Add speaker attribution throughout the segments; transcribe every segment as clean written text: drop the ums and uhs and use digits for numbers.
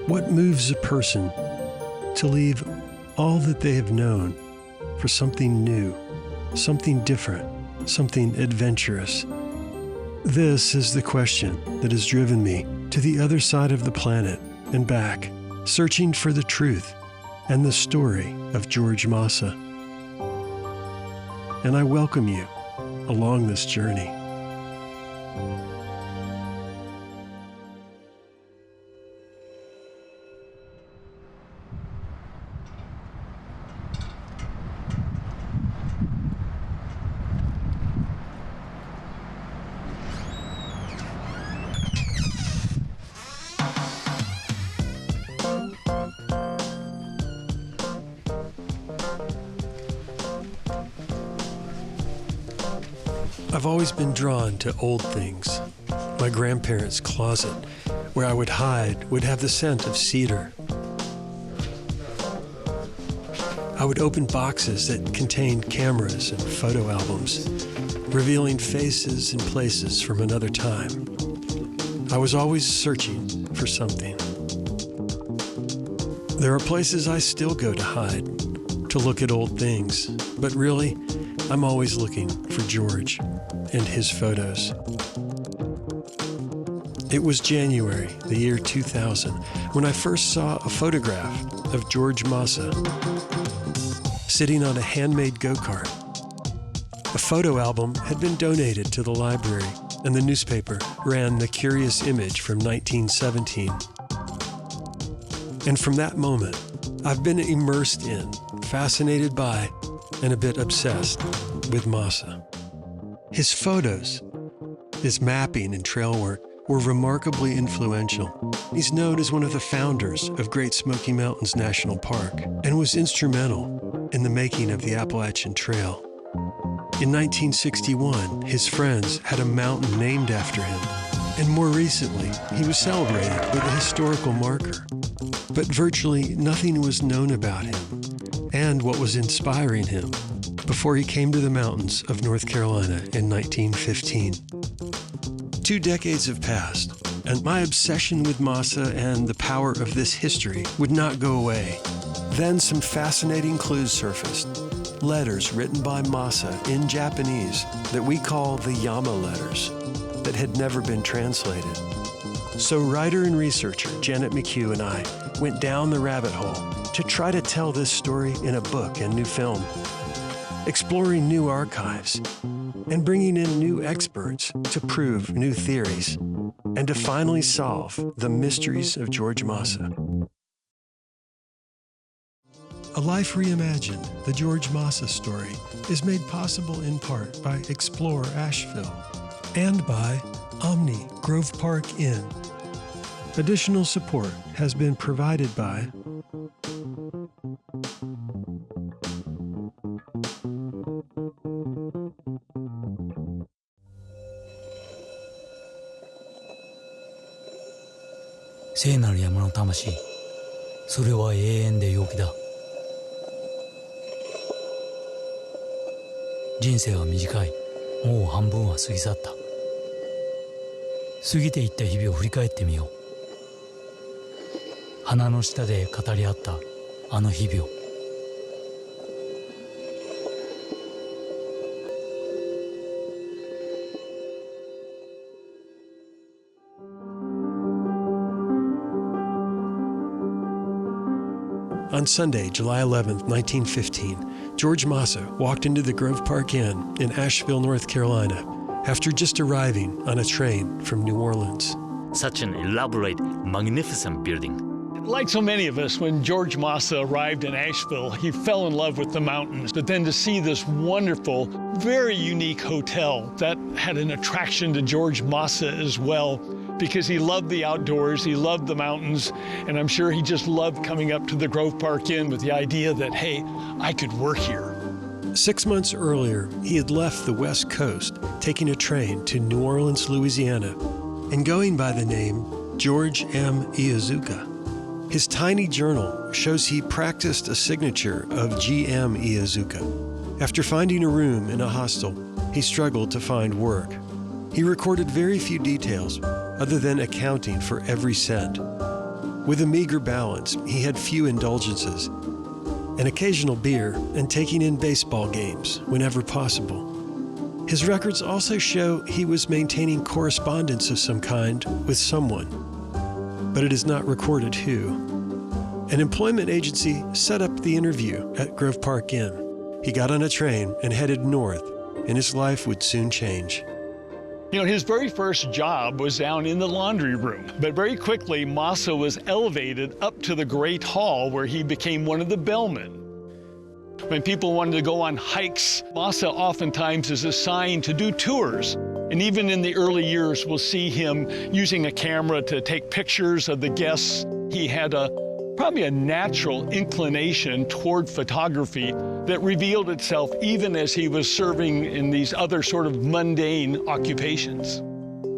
Speaker 1: What moves a person to leave all that they have known for something new, something different, something adventurous? This is the question that has driven me to the other side of the planet and back, searching for the truth and the story of George Masa. And I welcome you along this journey. I've always been drawn to old things. My grandparents' closet, where I would hide, would have the scent of cedar. I would open boxes that contained cameras and photo albums, revealing faces and places from another time. I was always searching for something. There are places I still go to hide, to look at old things, but really, I'm always looking for George and his photos. It was January, the year 2000, when I first saw a photograph of George Masa sitting on a handmade go-kart. A photo album had been donated to the library, and the newspaper ran the curious image from 1917. And from that moment, I've been immersed in, fascinated by, and a bit obsessed with Masa. His photos, his mapping and trail work were remarkably influential. He's known as one of the founders of Great Smoky Mountains National Park and was instrumental in the making of the Appalachian Trail. In 1961, his friends had a mountain named after him, and more recently, he was celebrated with a historical marker. But virtually nothing was known about him and what was inspiring him before he came to the mountains of North Carolina in 1915. 2 decades have passed, and my obsession with Masa and the power of this history would not go away. Then some fascinating clues surfaced. Letters written by Masa in Japanese that we call the Yama letters that had never been translated. So writer and researcher Janet McHugh and I went down the rabbit hole to try to tell this story in a book and new film, exploring new archives and bringing in new experts to prove new theories and to finally solve the mysteries of George Masa. A Life Reimagined, the George Masa story, is made possible in part by Explore Asheville and by Omni Grove Park Inn. Additional support has been provided by
Speaker 2: 聖なる山の魂、それは永遠で陽気だ。人生は短い。もう半分は過ぎ去った。過ぎていった日々を振り返ってみよう。花の下で語り合ったあの日々を。
Speaker 1: On Sunday, July 11, 1915, George Masa walked into the Grove Park Inn in Asheville, North Carolina, after just arriving on a train from New Orleans.
Speaker 3: Such an elaborate, magnificent building.
Speaker 4: Like so many of us, when George Masa arrived in Asheville, he fell in love with the mountains. But then to see this wonderful, very unique hotel, that had an attraction to George Masa as well, because he loved the outdoors, he loved the mountains, and I'm sure he just loved coming up to the Grove Park Inn with the idea that, hey, I could work here.
Speaker 1: 6 months earlier, he had left the West Coast, taking a train to New Orleans, Louisiana, and going by the name George M. Iyazuka. His tiny journal shows he practiced a signature of G.M. Iyazuka. After finding a room in a hostel, he struggled to find work. He recorded very few details other than accounting for every cent. With a meager balance, he had few indulgences, an occasional beer, and taking in baseball games whenever possible. His records also show he was maintaining correspondence of some kind with someone, but it is not recorded who. An employment agency set up the interview at Grove Park Inn. He got on a train and headed north, and his life would soon change.
Speaker 4: You know, his very first job was down in the laundry room, but very quickly Masa was elevated up to the Great Hall, where he became one of the bellmen. When people wanted to go on hikes, Masa oftentimes is assigned to do tours. And even in the early years, we'll see him using a camera to take pictures of the guests. He had probably a natural inclination toward photography that revealed itself even as he was serving in these other sort of mundane occupations.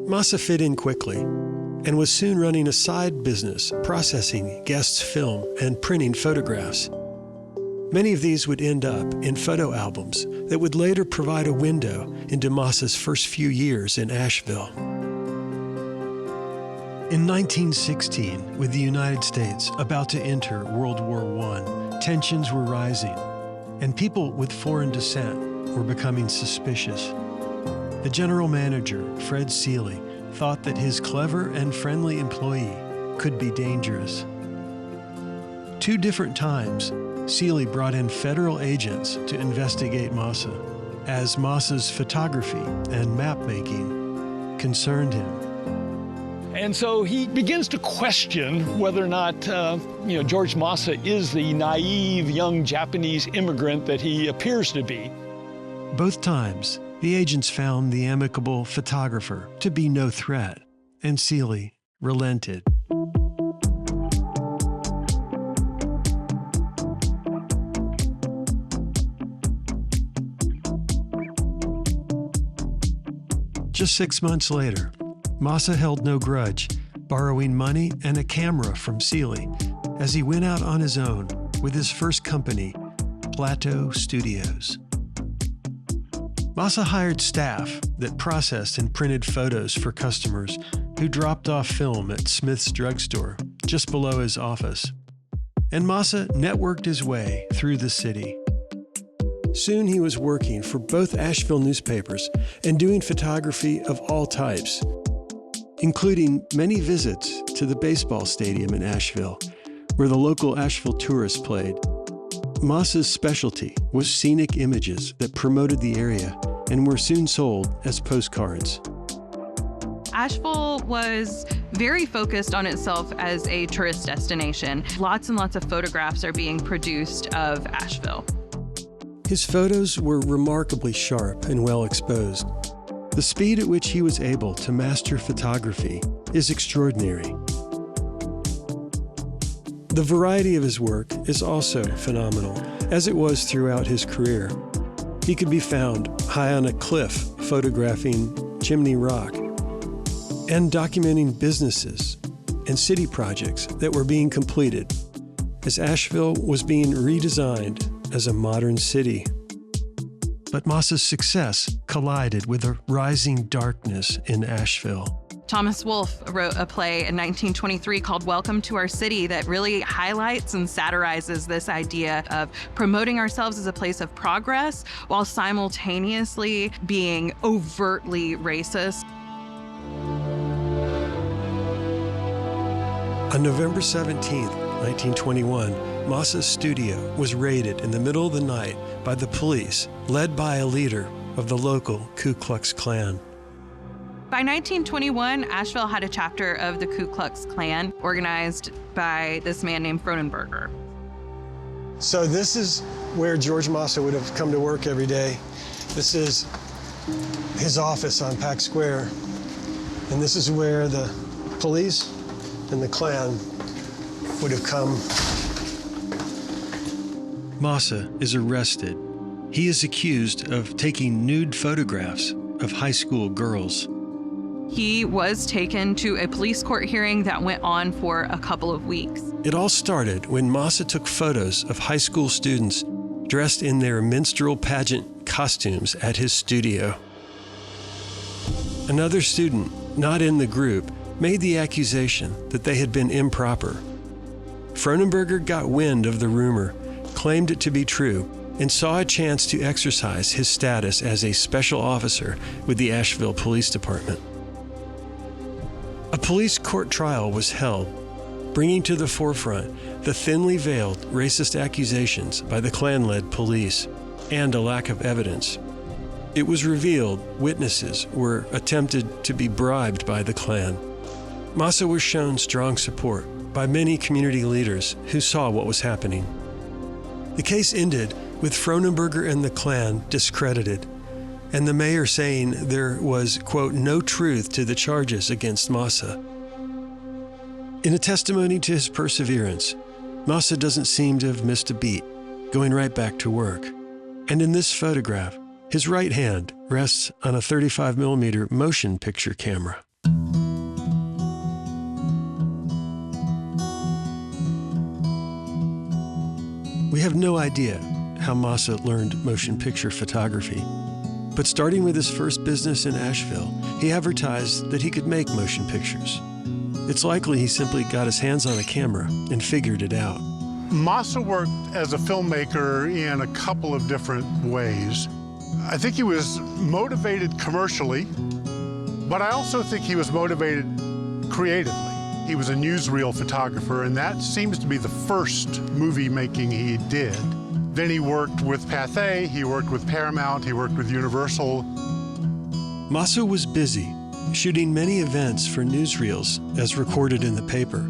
Speaker 1: Masa fit in quickly and was soon running a side business, processing guests' film and printing photographs. Many of these would end up in photo albums that would later provide a window into Masa's first few years in Asheville. In 1916, with the United States about to enter World War I, tensions were rising, and people with foreign descent were becoming suspicious. The general manager, Fred Seeley, thought that his clever and friendly employee could be dangerous. 2 different times, Seeley brought in federal agents to investigate Masa, as Masa's photography and map-making concerned him.
Speaker 4: And so he begins to question whether or not, George Masa is the naive young Japanese immigrant that he appears to be.
Speaker 1: Both times, the agents found the amicable photographer to be no threat, and Seeley relented. Just 6 months later, Masa held no grudge, borrowing money and a camera from Seeley as he went out on his own with his first company, Plateau Studios. Masa hired staff that processed and printed photos for customers who dropped off film at Smith's drugstore just below his office. And Masa networked his way through the city. Soon he was working for both Asheville newspapers and doing photography of all types, including many visits to the baseball stadium in Asheville, where the local Asheville tourists played. Masa's specialty was scenic images that promoted the area and were soon sold as postcards.
Speaker 5: Asheville was very focused on itself as a tourist destination. Lots and lots of photographs are being produced of Asheville.
Speaker 1: His photos were remarkably sharp and well exposed. The speed at which he was able to master photography is extraordinary. The variety of his work is also phenomenal, as it was throughout his career. He could be found high on a cliff photographing Chimney Rock and documenting businesses and city projects that were being completed as Asheville was being redesigned as a modern city. But Masa's success collided with a rising darkness in Asheville.
Speaker 5: Thomas Wolfe wrote a play in 1923 called Welcome to Our City that really highlights and satirizes this idea of promoting ourselves as a place of progress while simultaneously being overtly racist.
Speaker 1: On November 17, 1921, Masa's studio was raided in the middle of the night by the police, led by a leader of the local Ku Klux Klan.
Speaker 5: By 1921, Asheville had a chapter of the Ku Klux Klan organized by this man named Fronenberger.
Speaker 1: So this is where George Masa would have come to work every day. This is his office on Pack Square. And this is where the police and the Klan would have come. Masa is arrested. He is accused of taking nude photographs of high school girls.
Speaker 5: He was taken to a police court hearing that went on for a couple of weeks.
Speaker 1: It all started when Masa took photos of high school students dressed in their minstrel pageant costumes at his studio. Another student, not in the group, made the accusation that they had been improper Fronenberger got wind of the rumor, claimed it to be true, and saw a chance to exercise his status as a special officer with the Asheville Police Department. A police court trial was held, bringing to the forefront the thinly veiled racist accusations by the Klan-led police and a lack of evidence. It was revealed witnesses were attempted to be bribed by the Klan. Masa was shown strong support by many community leaders who saw what was happening. The case ended with Fronenberger and the Klan discredited, and the mayor saying there was, quote, no truth to the charges against Masa. In a testimony to his perseverance, Masa doesn't seem to have missed a beat, going right back to work. And in this photograph, his right hand rests on a 35mm motion picture camera. We have no idea how Masa learned motion picture photography, but starting with his first business in Asheville, he advertised that he could make motion pictures. It's likely he simply got his hands on a camera and figured it out.
Speaker 6: Masa worked as a filmmaker in a couple of different ways. I think he was motivated commercially, but I also think he was motivated creatively. He was a newsreel photographer, and that seems to be the first movie making he did. Then he worked with Pathé, he worked with Paramount, he worked with Universal.
Speaker 1: Masa was busy, shooting many events for newsreels as recorded in the paper,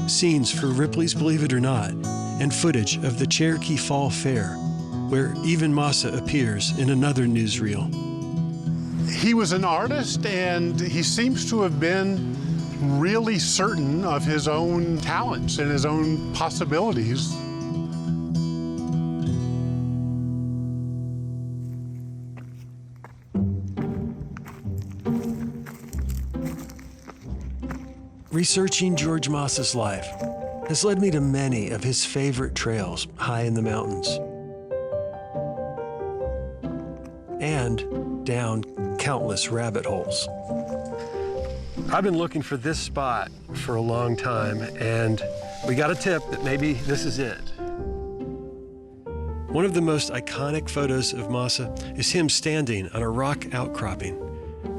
Speaker 1: scenes for Ripley's Believe It or Not, and footage of the Cherokee Fall Fair, where even Masa appears in another newsreel.
Speaker 6: He was an artist, and he seems to have been really certain of his own talents and his own possibilities.
Speaker 1: Researching George Masa's life has led me to many of his favorite trails high in the mountains, and down countless rabbit holes. I've been looking for this spot for a long time, and we got a tip that maybe this is it. One of the most iconic photos of Masa is him standing on a rock outcropping,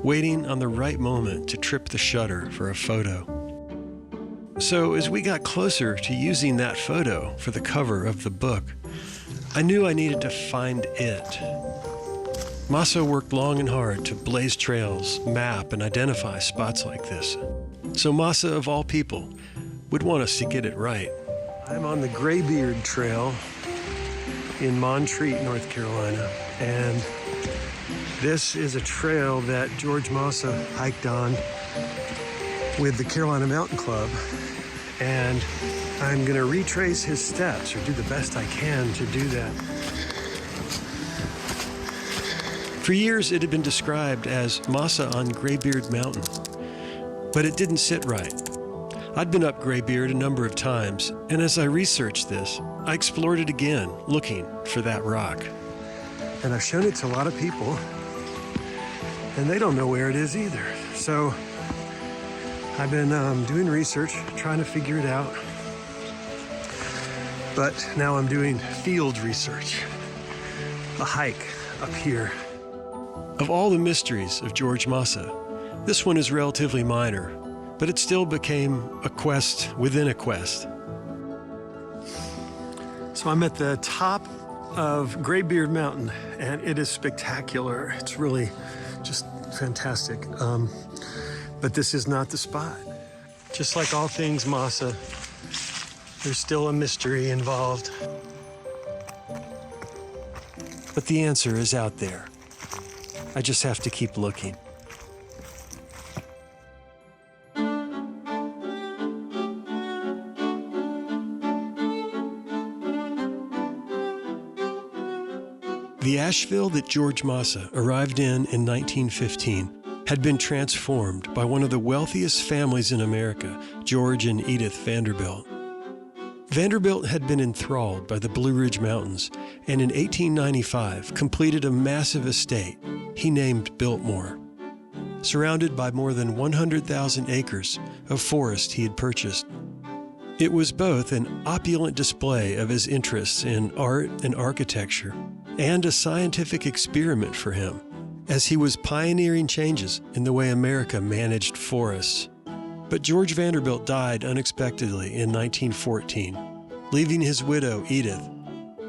Speaker 1: waiting on the right moment to trip the shutter for a photo. So as we got closer to using that photo for the cover of the book, I knew I needed to find it. Masa worked long and hard to blaze trails, map, and identify spots like this. So Masa, of all people, would want us to get it right. I'm on the Graybeard Trail in Montreat, North Carolina, and this is a trail that George Masa hiked on with the Carolina Mountain Club, and I'm gonna retrace his steps, or do the best I can to do that. For years, it had been described as Masa on Graybeard Mountain, but it didn't sit right. I'd been up Graybeard a number of times, and as I researched this, I explored it again, looking for that rock. And I've shown it to a lot of people, and they don't know where it is either. So I've been doing research, trying to figure it out. But now I'm doing field research, a hike up here. Of all the mysteries of George Masa, this one is relatively minor, but it still became a quest within a quest. So I'm at the top of Graybeard Mountain, and it is spectacular. It's really just fantastic. But this is not the spot. Just like all things Masa, there's still a mystery involved. But the answer is out there. I just have to keep looking. The Asheville that George Masa arrived in 1915 had been transformed by one of the wealthiest families in America, George and Edith Vanderbilt. Vanderbilt had been enthralled by the Blue Ridge Mountains, and in 1895 completed a massive estate he named Biltmore, surrounded by more than 100,000 acres of forest he had purchased. It was both an opulent display of his interests in art and architecture and a scientific experiment for him, as he was pioneering changes in the way America managed forests. But George Vanderbilt died unexpectedly in 1914, leaving his widow, Edith,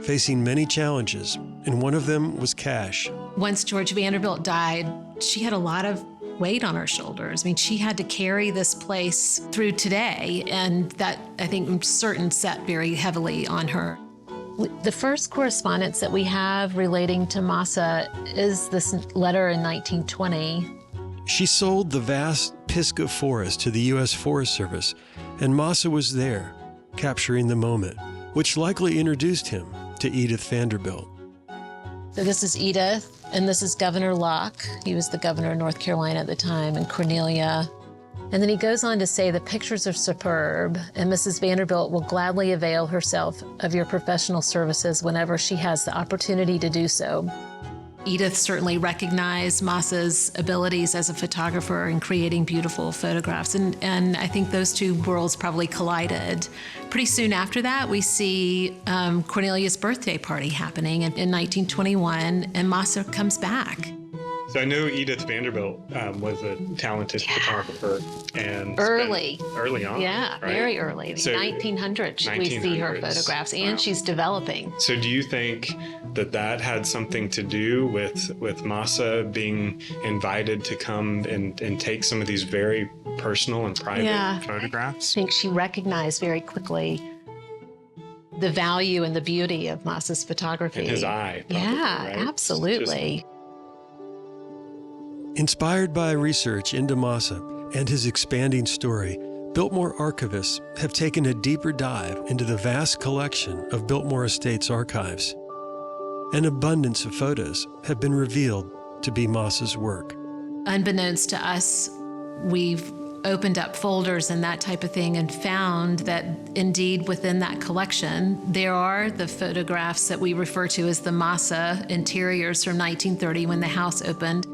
Speaker 1: facing many challenges, and one of them was cash.
Speaker 7: Once George Vanderbilt died, she had a lot of weight on her shoulders. I mean, she had to carry this place through today, and that, I think, I'm certain sat very heavily on her. The first correspondence that we have relating to Masa is this letter in 1920.
Speaker 1: She sold the vast Pisgah forest to the U.S. Forest Service, and Masa was there, capturing the moment, which likely introduced him to Edith Vanderbilt.
Speaker 7: So this is Edith, and this is Governor Locke. He was the governor of North Carolina at the time, and Cornelia. And then he goes on to say, the pictures are superb, and Mrs. Vanderbilt will gladly avail herself of your professional services whenever she has the opportunity to do so. Edith certainly recognized Masa's abilities as a photographer in creating beautiful photographs, and I think those two worlds probably collided. Pretty soon after that, we see Cornelia's birthday party happening in 1921, and Masa comes back.
Speaker 8: So I know Edith Vanderbilt was a talented photographer and
Speaker 7: early on.
Speaker 8: Yeah, right?
Speaker 7: Very early.
Speaker 8: So,
Speaker 7: 1900s, we see her photographs, and wow. She's developing.
Speaker 8: So do you think that had something to do with Masa being invited to come and take some of these very personal and private photographs?
Speaker 7: I think she recognized very quickly the value and the beauty of Masa's photography.
Speaker 8: In his eye, probably, right?
Speaker 7: Absolutely.
Speaker 1: Inspired by research into Masa and his expanding story, Biltmore archivists have taken a deeper dive into the vast collection of Biltmore Estates archives. An abundance of photos have been revealed to be Masa's work.
Speaker 7: Unbeknownst to us, we've opened up folders and that type of thing and found that indeed within that collection, there are the photographs that we refer to as the Masa interiors from 1930 when the house opened.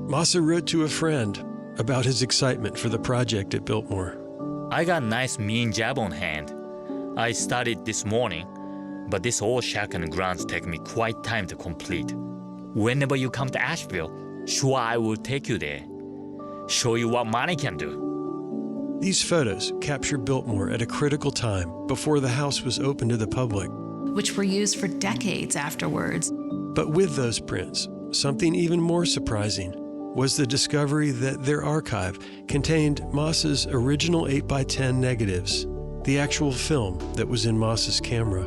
Speaker 1: Masa wrote to a friend about his excitement for the project at Biltmore.
Speaker 3: I got a nice mean job on hand. I started this morning, but this old shack and grounds take me quite time to complete. Whenever you come to Asheville, sure I will take you there. Show you what money can do.
Speaker 1: These photos capture Biltmore at a critical time before the house was open to the public,
Speaker 7: which were used for decades afterwards.
Speaker 1: But with those prints, something even more surprising was the discovery that their archive contained Masa's original 8x10 negatives, the actual film that was in Masa's camera.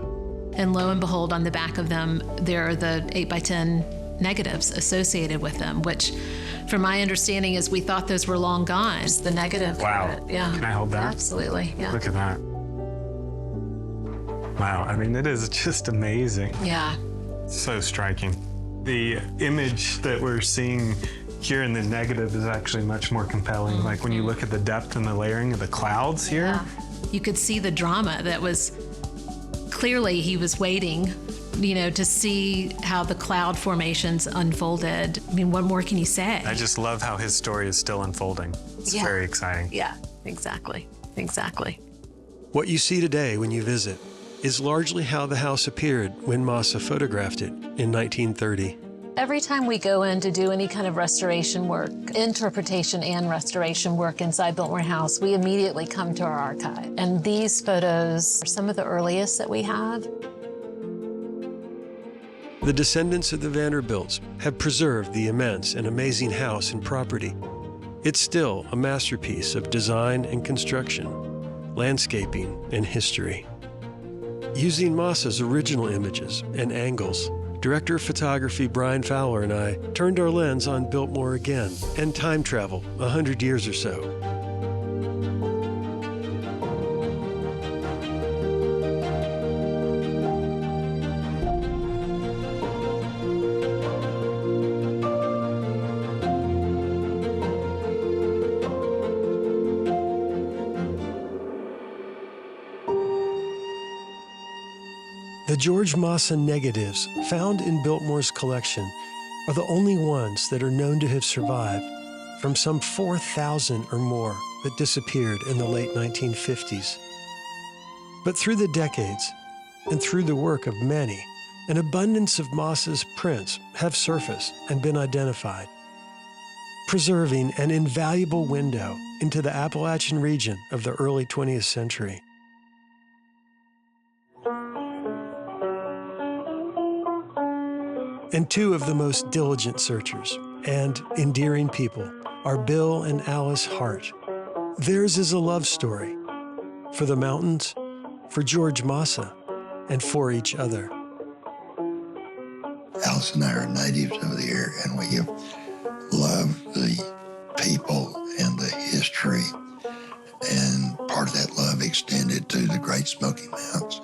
Speaker 7: And lo and behold, on the back of them, there are the 8x10 negatives associated with them, which, from my understanding, is we thought those were long gone. It's the negative.
Speaker 8: Wow.
Speaker 7: Yeah.
Speaker 8: Can I hold that?
Speaker 7: Absolutely. Yeah.
Speaker 8: Look at that. Wow. I mean, it is just amazing.
Speaker 7: Yeah.
Speaker 8: So striking. The image that we're seeing here in the negative is actually much more compelling. Mm-hmm. Like when you look at the depth and the layering of the clouds here.
Speaker 7: Yeah. You could see the drama that was, clearly he was waiting, to see how the cloud formations unfolded. I mean, what more can you say?
Speaker 8: I just love how his story is still unfolding. It's very exciting.
Speaker 7: Yeah, exactly.
Speaker 1: What you see today when you visit is largely how the house appeared when Masa photographed it in 1930.
Speaker 7: Every time we go in to do any kind of restoration work, interpretation and restoration work inside Biltmore House, we immediately come to our archive. And these photos are some of the earliest that we have.
Speaker 1: The descendants of the Vanderbilts have preserved the immense and amazing house and property. It's still a masterpiece of design and construction, landscaping and history. Using Masa's original images and angles, Director of Photography Brian Fowler and I turned our lens on Biltmore again and time travel 100 years or so. The George Masa negatives found in Biltmore's collection are the only ones that are known to have survived from some 4,000 or more that disappeared in the late 1950s. But through the decades, and through the work of many, an abundance of Masa's prints have surfaced and been identified, preserving an invaluable window into the Appalachian region of the early 20th century. And two of the most diligent searchers and endearing people are Bill and Alice Hart. Theirs is a love story for the mountains, for George Masa, and for each other.
Speaker 9: Alice and I are natives of the area, and we have loved the people and the history, and part of that love extended to the Great Smoky Mountains.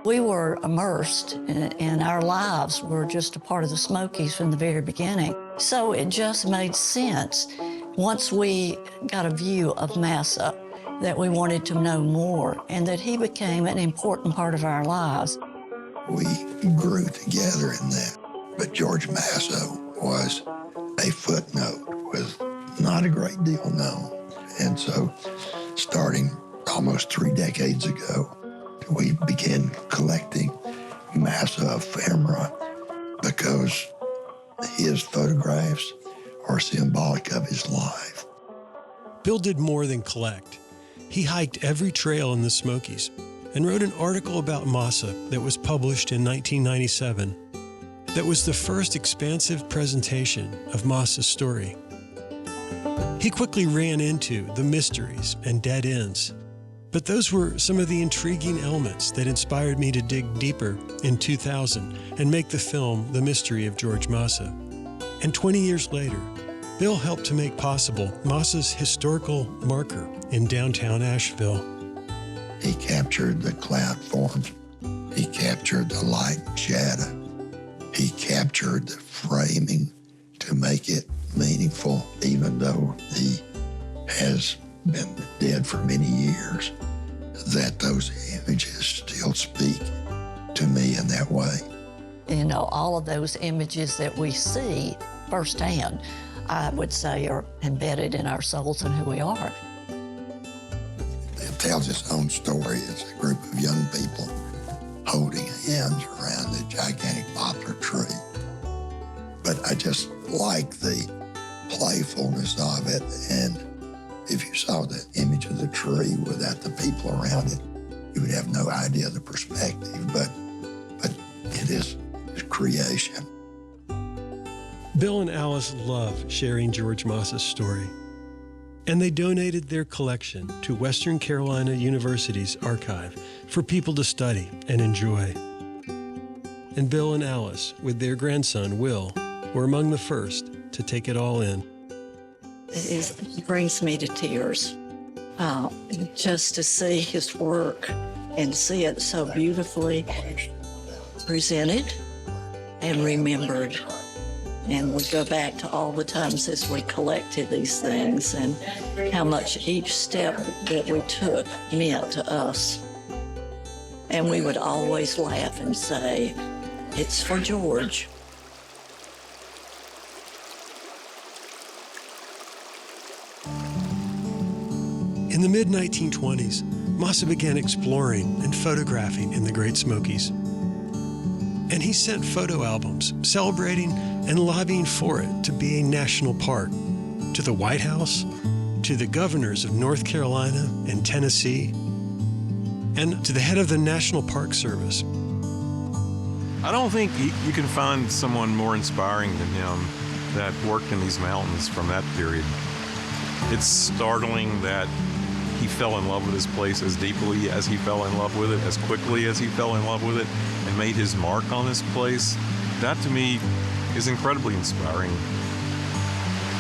Speaker 10: We were immersed, and our lives were just a part of the Smokies from the very beginning. So it just made sense, once we got a view of Masa, that we wanted to know more, and that he became an important part of our lives.
Speaker 9: We grew together in that, but George Masa was a footnote, was not a great deal known. And so, starting almost 3 decades ago, we began collecting Masa ephemera because his photographs are symbolic of his life.
Speaker 1: Bill did more than collect. He hiked every trail in the Smokies and wrote an article about Masa that was published in 1997. That was the first expansive presentation of Masa's story. He quickly ran into the mysteries and dead ends, but those were some of the intriguing elements that inspired me to dig deeper in 2000 and make the film The Mystery of George Masa. And 20 years later, Bill helped to make possible Masa's historical marker in downtown Asheville.
Speaker 9: He captured the cloud forms. He captured the light and shadow. He captured the framing to make it meaningful, even though he has been dead for many years, that those images still speak to me in that way.
Speaker 10: You know, all of those images that we see firsthand, I would say, are embedded in our souls and who we are.
Speaker 9: It tells its own story. It's a group of young people holding hands around the gigantic poplar tree. But I just like the playfulness of it, and if you saw the image of the tree without the people around it, you would have no idea of the perspective, but it is creation.
Speaker 1: Bill and Alice love sharing George Masa's story, and they donated their collection to Western Carolina University's archive for people to study and enjoy. And Bill and Alice, with their grandson, Will, were among the first to take it all in.
Speaker 10: It brings me to tears, just to see his work and see it so beautifully presented and remembered. And we go back to all the times as we collected these things and how much each step that we took meant to us. And we would always laugh and say, "It's for George."
Speaker 1: In the mid-1920s, Masa began exploring and photographing in the Great Smokies. And he sent photo albums celebrating and lobbying for it to be a national park, to the White House, to the governors of North Carolina and Tennessee, and to the head of the National Park Service.
Speaker 11: I don't think you can find someone more inspiring than him that worked in these mountains from that period. It's startling that he fell in love with this place as deeply as he fell in love with it, as quickly as he fell in love with it, and made his mark on this place. That, to me, is incredibly inspiring.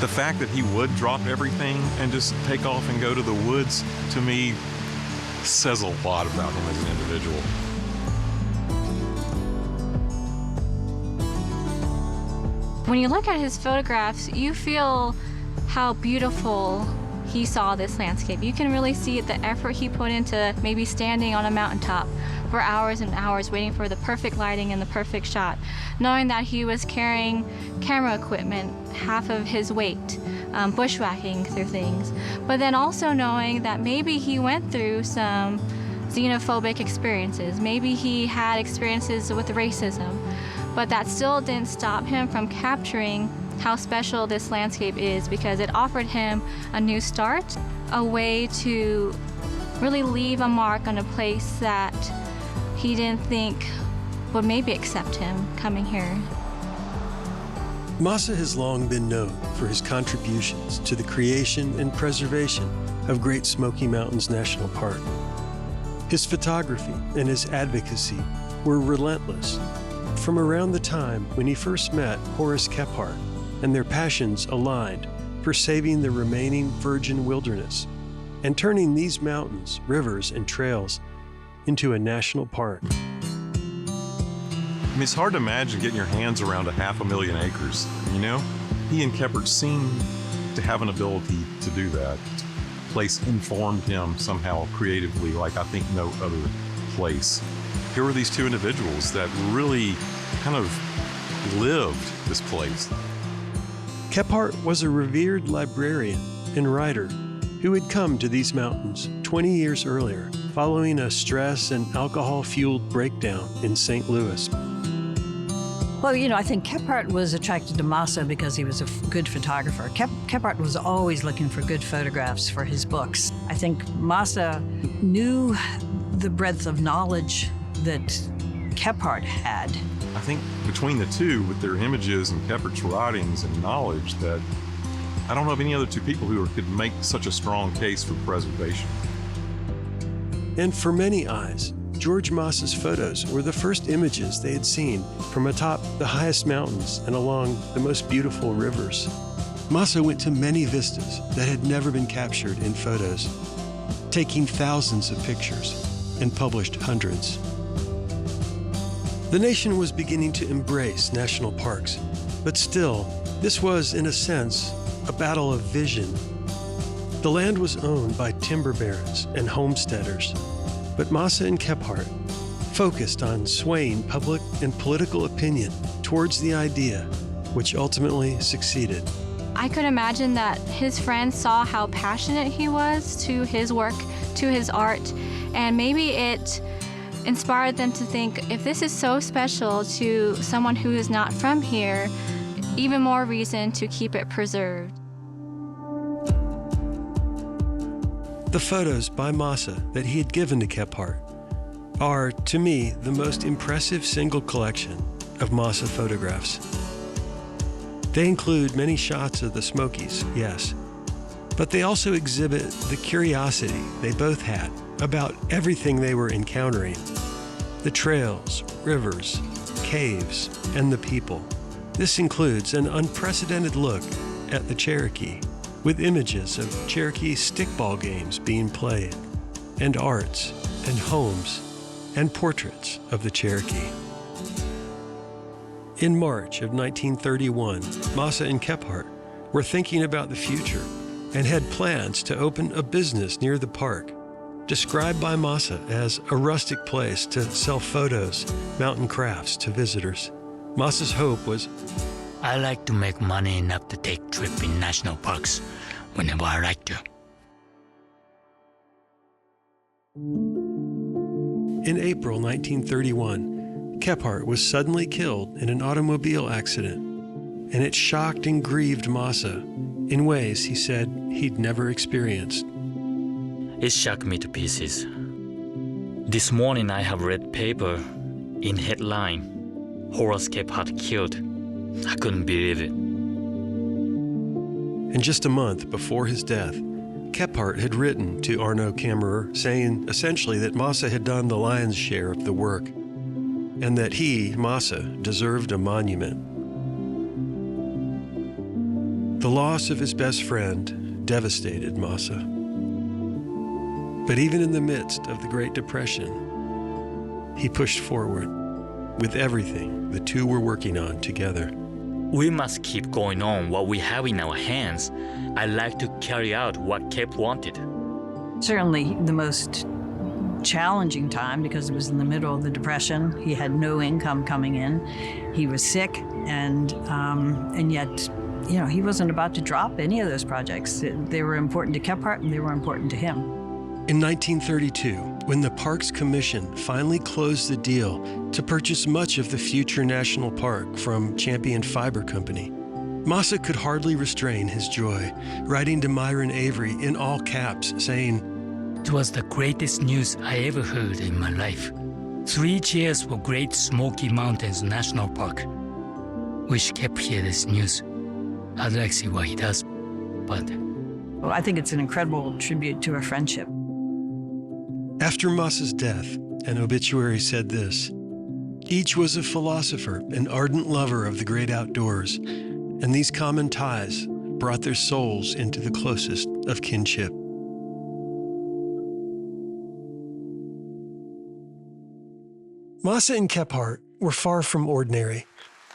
Speaker 11: The fact that he would drop everything and just take off and go to the woods, to me, says a lot about him as an individual.
Speaker 12: When you look at his photographs, you feel how beautiful he saw this landscape. You can really see the effort he put into maybe standing on a mountaintop for hours and hours waiting for the perfect lighting and the perfect shot, knowing that he was carrying camera equipment half of his weight, bushwhacking through things, but then also knowing that maybe he went through some xenophobic experiences. Maybe he had experiences with racism, but that still didn't stop him from capturing how special this landscape is, because it offered him a new start, a way to really leave a mark on a place that he didn't think would maybe accept him coming here.
Speaker 1: Masa has long been known for his contributions to the creation and preservation of Great Smoky Mountains National Park. His photography and his advocacy were relentless from around the time when he first met Horace Kephart, and their passions aligned for saving the remaining virgin wilderness and turning these mountains, rivers, and trails into a national park.
Speaker 11: I mean, it's hard to imagine getting your hands around 500,000 acres, you know? He and Kephart seemed to have an ability to do that. The place informed him somehow creatively like I think no other place. Here were these two individuals that really kind of lived this place.
Speaker 1: Kephart was a revered librarian and writer who had come to these mountains 20 years earlier following a stress and alcohol-fueled breakdown in St. Louis.
Speaker 13: Well, you know, I think Kephart was attracted to Masa because he was a good photographer. Kephart was always looking for good photographs for his books. I think Masa knew the breadth of knowledge that Kephart had.
Speaker 11: I think between the two, with their images and Kephart's writings and knowledge, that I don't know of any other two people who could make such a strong case for preservation.
Speaker 1: And for many eyes, George Masa's photos were the first images they had seen from atop the highest mountains and along the most beautiful rivers. Masa went to many vistas that had never been captured in photos, taking thousands of pictures and published hundreds. The nation was beginning to embrace national parks, but still, this was, in a sense, a battle of vision. The land was owned by timber barons and homesteaders, but Masa and Kephart focused on swaying public and political opinion towards the idea, which ultimately succeeded.
Speaker 12: I could imagine that his friends saw how passionate he was to his work, to his art, and maybe it inspired them to think, if this is so special to someone who is not from here, even more reason to keep it preserved.
Speaker 1: The photos by Masa that he had given to Kephart are, to me, the most impressive single collection of Masa photographs. They include many shots of the Smokies, yes, but they also exhibit the curiosity they both had about everything they were encountering: the trails, rivers, caves, and the people. This includes an unprecedented look at the Cherokee, with images of Cherokee stickball games being played, and arts, and homes, and portraits of the Cherokee. In March of 1931, Masa and Kephart were thinking about the future and had plans to open a business near the park, described by Masa as a rustic place to sell photos, mountain crafts to visitors. Masa's hope was,
Speaker 3: I like to make money enough to take trips in national parks whenever I like to.
Speaker 1: In April 1931, Kephart was suddenly killed in an automobile accident, and it shocked and grieved Masa in ways he said he'd never experienced.
Speaker 3: It shocked me to pieces. This morning I have read paper in headline, Horace Kephart killed. I couldn't believe it.
Speaker 1: And just a month before his death, Kephart had written to Arno Kammerer saying essentially that Masa had done the lion's share of the work, and that he, Masa, deserved a monument. The loss of his best friend devastated Masa. But even in the midst of the Great Depression, he pushed forward with everything the two were working on together.
Speaker 3: We must keep going on what we have in our hands. I like to carry out what Kep wanted.
Speaker 13: Certainly the most challenging time, because it was in the middle of the Depression. He had no income coming in. He was sick, and yet, you know, he wasn't about to drop any of those projects. They were important to Kephart, and they were important to him.
Speaker 1: In 1932, when the Parks Commission finally closed the deal to purchase much of the future national park from Champion Fiber Company, Masa could hardly restrain his joy, writing to Myron Avery in all caps, saying,
Speaker 2: "It was the greatest news I ever heard in my life. 3 cheers for Great Smoky Mountains National Park. Wish kept hear this news. I'd like to see what he does, but..."
Speaker 13: Well, I think it's an incredible tribute to a friendship.
Speaker 1: After Masa's death, an obituary said this: "Each was a philosopher, an ardent lover of the great outdoors, and these common ties brought their souls into the closest of kinship." Masa and Kephart were far from ordinary,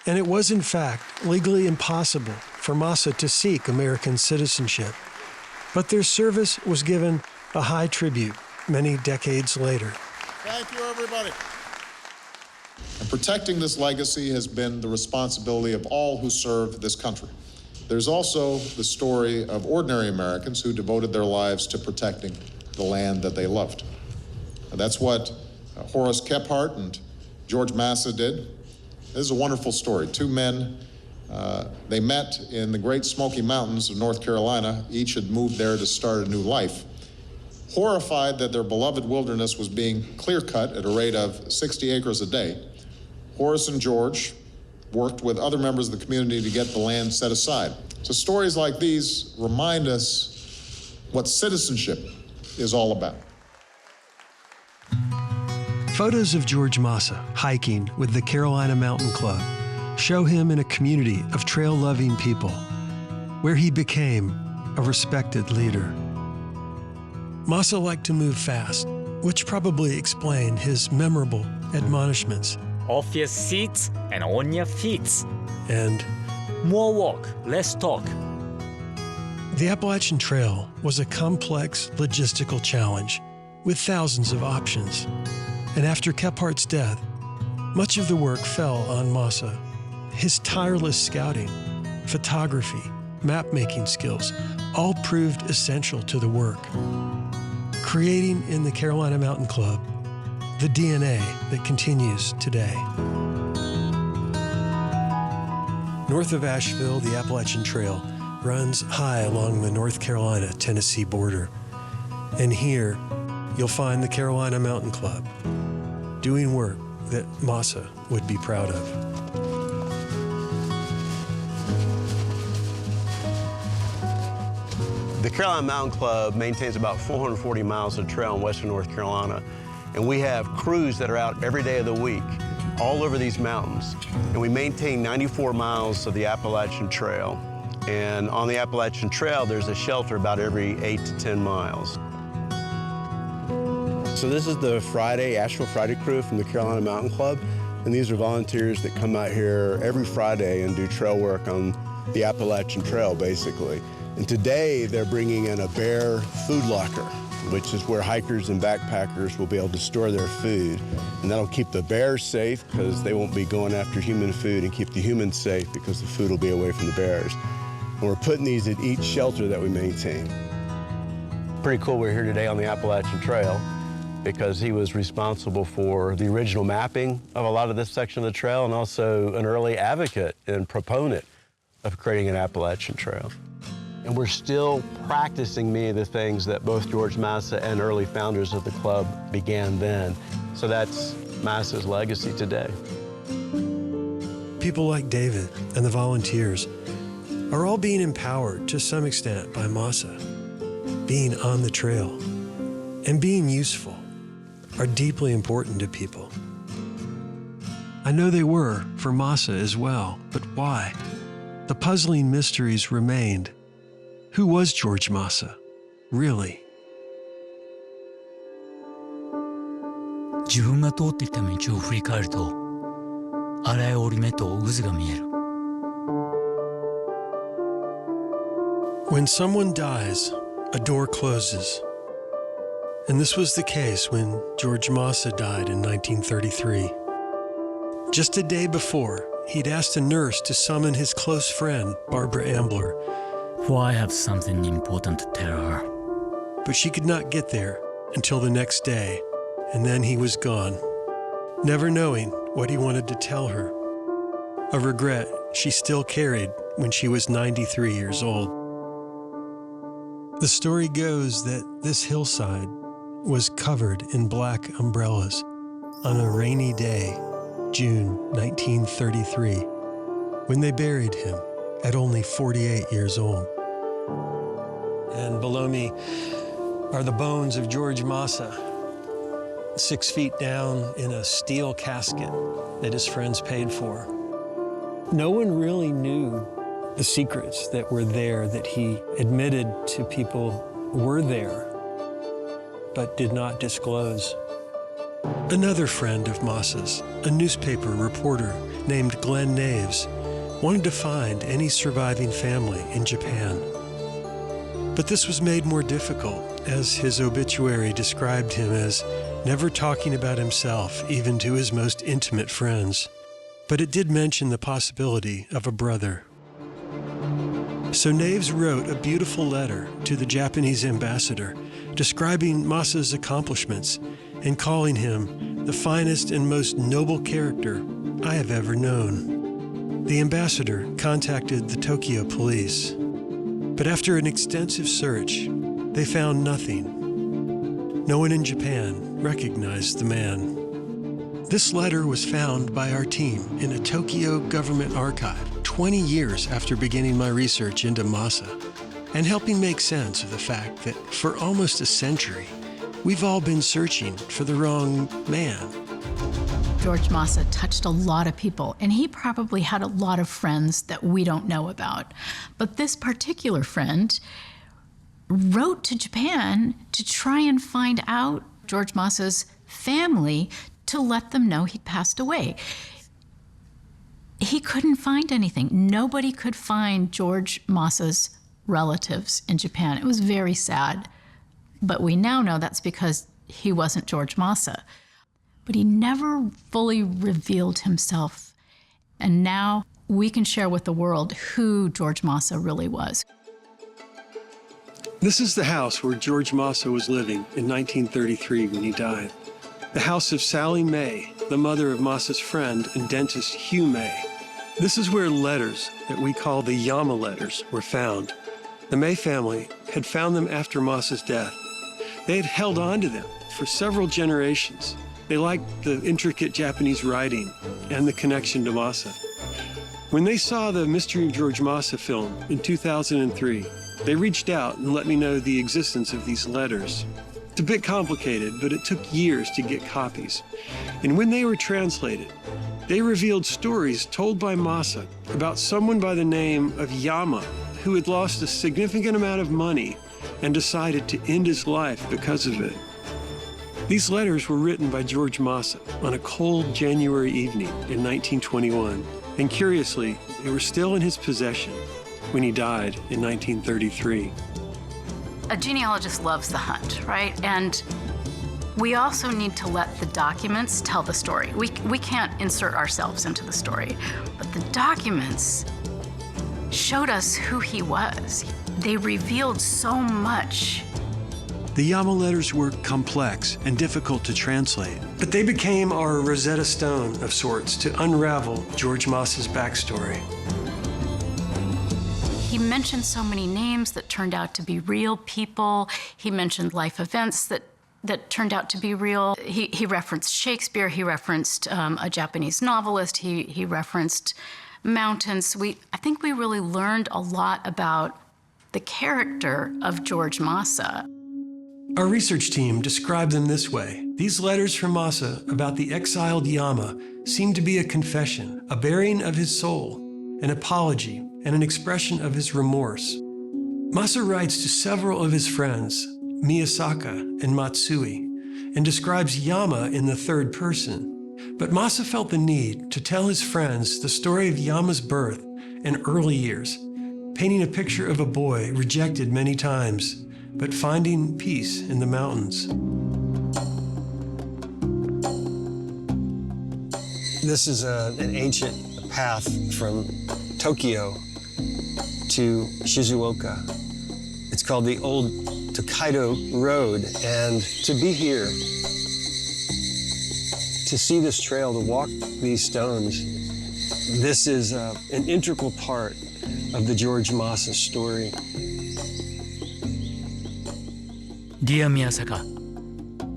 Speaker 1: and it was in fact legally impossible for Masa to seek American citizenship. But their service was given a high tribute many decades later.
Speaker 14: Thank you, everybody. And protecting this legacy has been the responsibility of all who served this country. There's also the story of ordinary Americans who devoted their lives to protecting the land that they loved. And that's what Horace Kephart and George Masa did. This is a wonderful story. 2 men, they met in the Great Smoky Mountains of North Carolina. Each had moved there to start a new life. Horrified that their beloved wilderness was being clear-cut at a rate of 60 acres a day, Horace and George worked with other members of the community to get the land set aside. So stories like these remind us what citizenship is all about.
Speaker 1: Photos of George Masa hiking with the Carolina Mountain Club show him in a community of trail-loving people, where he became a respected leader. Masa liked to move fast, which probably explained his memorable admonishments.
Speaker 3: Off your seats and on your feet.
Speaker 1: And
Speaker 3: more walk, less talk.
Speaker 1: The Appalachian Trail was a complex logistical challenge with thousands of options. And after Kephart's death, much of the work fell on Masa. His tireless scouting, photography, map-making skills all proved essential to the work, creating in the Carolina Mountain Club the DNA that continues today. North of Asheville, the Appalachian Trail runs high along the North Carolina-Tennessee border. And here, you'll find the Carolina Mountain Club doing work that Masa would be proud of.
Speaker 15: The Carolina Mountain Club maintains about 440 miles of trail in western North Carolina, and we have crews that are out every day of the week all over these mountains. And we maintain 94 miles of the Appalachian Trail. And on the Appalachian Trail, there's a shelter about every 8 to 10 miles. So this is the Asheville Friday crew from the Carolina Mountain Club, and these are volunteers that come out here every Friday and do trail work on the Appalachian Trail, basically. And today, they're bringing in a bear food locker, which is where hikers and backpackers will be able to store their food. And that'll keep the bears safe because they won't be going after human food, and keep the humans safe because the food will be away from the bears. And we're putting these at each shelter that we maintain. Pretty cool we're here today on the Appalachian Trail because he was responsible for the original mapping of a lot of this section of the trail, and also an early advocate and proponent of creating an Appalachian Trail. And we're still practicing many of the things that both George Masa and early founders of the club began then. So that's Masa's legacy today.
Speaker 1: People like David and the volunteers are all being empowered to some extent by Masa. Being on the trail and being useful are deeply important to people. I know they were for Masa as well, but why? The puzzling mysteries remained. Who was George Masa, really?
Speaker 2: 自分が通ってきた道を振り返ると、荒い折り目と渦が見える。
Speaker 1: When someone dies, a door closes. And this was the case when George Masa died in 1933. Just a day before, he'd asked a nurse to summon his close friend, Barbara Ambler.
Speaker 2: For I have something important to tell her.
Speaker 1: But she could not get there until the next day. and then he was gone, never knowing what he wanted to tell her. A regret she still carried when she was 93 years old. The story goes that this hillside was covered in black umbrellas on a rainy day, June 1933, when they buried him at only 48 years old. And below me are the bones of George Masa, 6 feet down in a steel casket that his friends paid for. No one really knew the secrets that were there that he admitted to people were there, but did not disclose. Another friend of Masa's, a newspaper reporter named Glenn Naves, wanted to find any surviving family in Japan. But this was made more difficult, as his obituary described him as never talking about himself, even to his most intimate friends. But it did mention the possibility of a brother. So Naves wrote a beautiful letter to the Japanese ambassador, describing Masa's accomplishments and calling him the finest and most noble character I have ever known. The ambassador contacted the Tokyo police, but after an extensive search, they found nothing. No one in Japan recognized the man. This letter was found by our team in a Tokyo government archive 20 years after beginning my research into Masa, and helping make sense of the fact that for almost a century, we've all been searching for the wrong man.
Speaker 16: George Masa touched a lot of people, and he probably had a lot of friends that we don't know about. But this particular friend wrote to Japan to try and find out George Masa's family to let them know he'd passed away. He couldn't find anything. Nobody could find George Masa's relatives in Japan. It was very sad. But we now know that's because he wasn't George Masa. But he never fully revealed himself. And now we can share with the world who George Masa really was.
Speaker 1: This is the house where George Masa was living in 1933 when he died. The house of Sally May, the mother of Masa's friend and dentist Hugh May. This is where letters that we call the Yama letters were found. The May family had found them after Masa's death. They had held on to them for several generations. They liked the intricate Japanese writing and the connection to Masa. When they saw the Mystery of George Masa film in 2003, they reached out and let me know the existence of these letters. It's a bit complicated, but it took years to get copies. And when they were translated, they revealed stories told by Masa about someone by the name of Yama who had lost a significant amount of money and decided to end his life because of it. These letters were written by George Masa on a cold January evening in 1921, and curiously, they were still in his possession when he died in 1933.
Speaker 16: A genealogist loves the hunt, right? And we also need to let the documents tell the story. We can't insert ourselves into the story, but the documents showed us who he was. They revealed so much.
Speaker 1: The Yama letters were complex and difficult to translate, but they became our Rosetta Stone of sorts to unravel George Masa's backstory.
Speaker 16: He mentioned so many names that turned out to be real people. He mentioned life events that turned out to be real. He referenced Shakespeare. He referenced a Japanese novelist. He referenced mountains. I think we really learned a lot about the character of George Masa.
Speaker 1: Our research team described them this way. These letters from Masa about the exiled Yama seem to be a confession, a baring of his soul, an apology, and an expression of his remorse. Masa writes to several of his friends, Miyasaka and Matsui, and describes Yama in the third person. But Masa felt the need to tell his friends the story of Yama's birth and early years, painting a picture of a boy rejected many times, but finding peace in the mountains. This is an ancient path from Tokyo to Shizuoka. It's called the Old Tokaido Road, and to be here to see this trail, to walk these stones, this is an integral part of the George Masa story.
Speaker 2: Dear Miyasaka,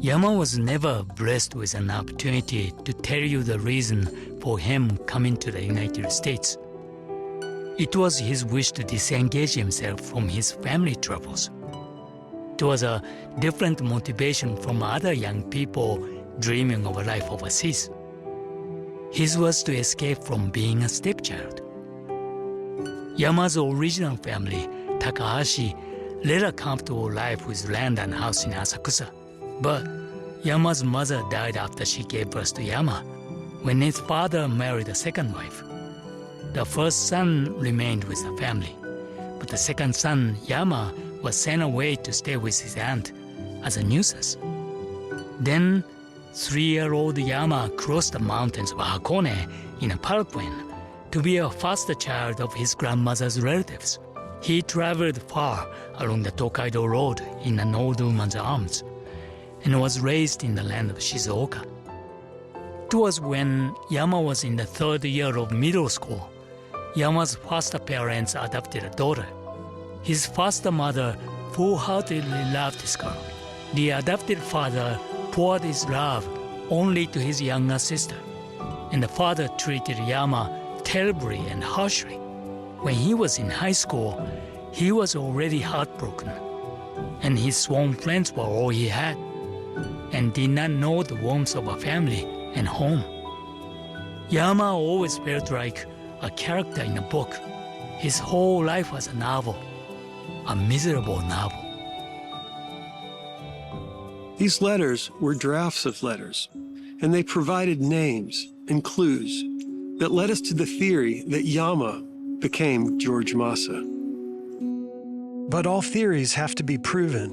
Speaker 2: Yama was never blessed with an opportunity to tell you the reason for him coming to the United States. It was his wish to disengage himself from his family troubles. It was a different motivation from other young people dreaming of a life overseas. His was to escape from being a stepchild. Yama's original family, Takahashi, led a comfortable life with land and house in Asakusa. But Yama's mother died after she gave birth to Yama, when his father married a second wife. The first son remained with the family, but the second son, Yama, was sent away to stay with his aunt as a nuisance. Then, 3-year-old Yama crossed the mountains of Hakone in a palanquin to be a foster child of his grandmother's relatives. He traveled far along the Tokaido Road in an old woman's arms and was raised in the land of Shizuoka. It was when Yama was in the 3rd year of middle school, Yama's foster parents adopted a daughter. His foster mother full-heartedly loved this girl. The adopted father poured his love only to his younger sister, and the father treated Yama terribly and harshly. When he was in high school, he was already heartbroken, and his sworn friends were all he had, and did not know the warmth of a family and home. Yama always felt like a character in a book. His whole life was a novel, a miserable novel.
Speaker 1: These letters were drafts of letters, and they provided names and clues that led us to the theory that Yama became George Masa. But all theories have to be proven,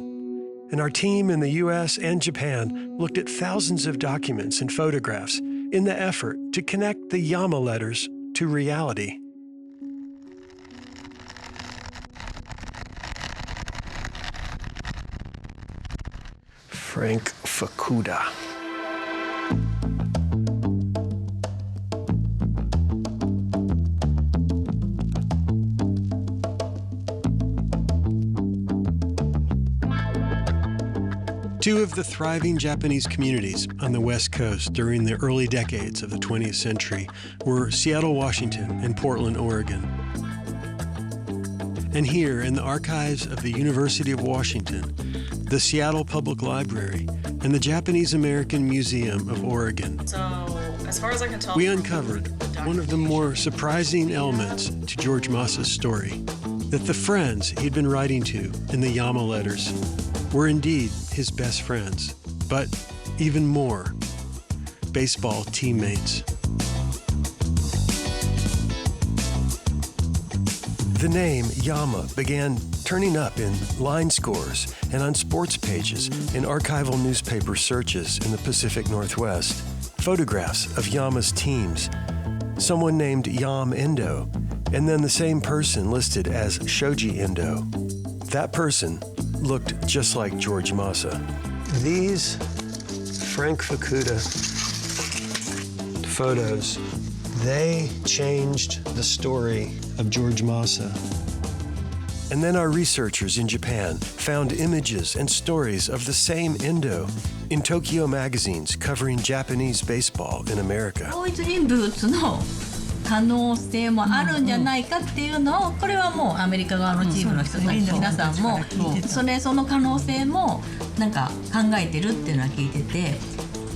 Speaker 1: and our team in the US and Japan looked at thousands of documents and photographs in the effort to connect the Yama letters to reality. Frank Fukuda. Two of the thriving Japanese communities on the West Coast during the early decades of the 20th century were Seattle, Washington, and Portland, Oregon. And here in the archives of the University of Washington, the Seattle Public Library, and the Japanese American Museum of Oregon,
Speaker 5: So, as far as I can tell,
Speaker 1: we uncovered one of the more surprising elements to George Masa's story, that the friends he'd been writing to in the Yama letters were indeed his best friends, but even more, baseball teammates. The name Yama began turning up in line scores and on sports pages in archival newspaper searches in the Pacific Northwest. Photographs of Yama's teams, someone named Yam Endo, and then the same person listed as Shoji Endo. That person looked just like George Masa. These Frank Fukuda photos, they changed the story of George Masa. And then our researchers in Japan found images and stories of the same Endo in Tokyo magazines covering Japanese baseball in America.
Speaker 17: 同一人物の可能性もあるんじゃないかっていうのを、これはもうアメリカ側のチームの人たち皆さんもその可能性もなんか考えてるっていうのは聞いてて、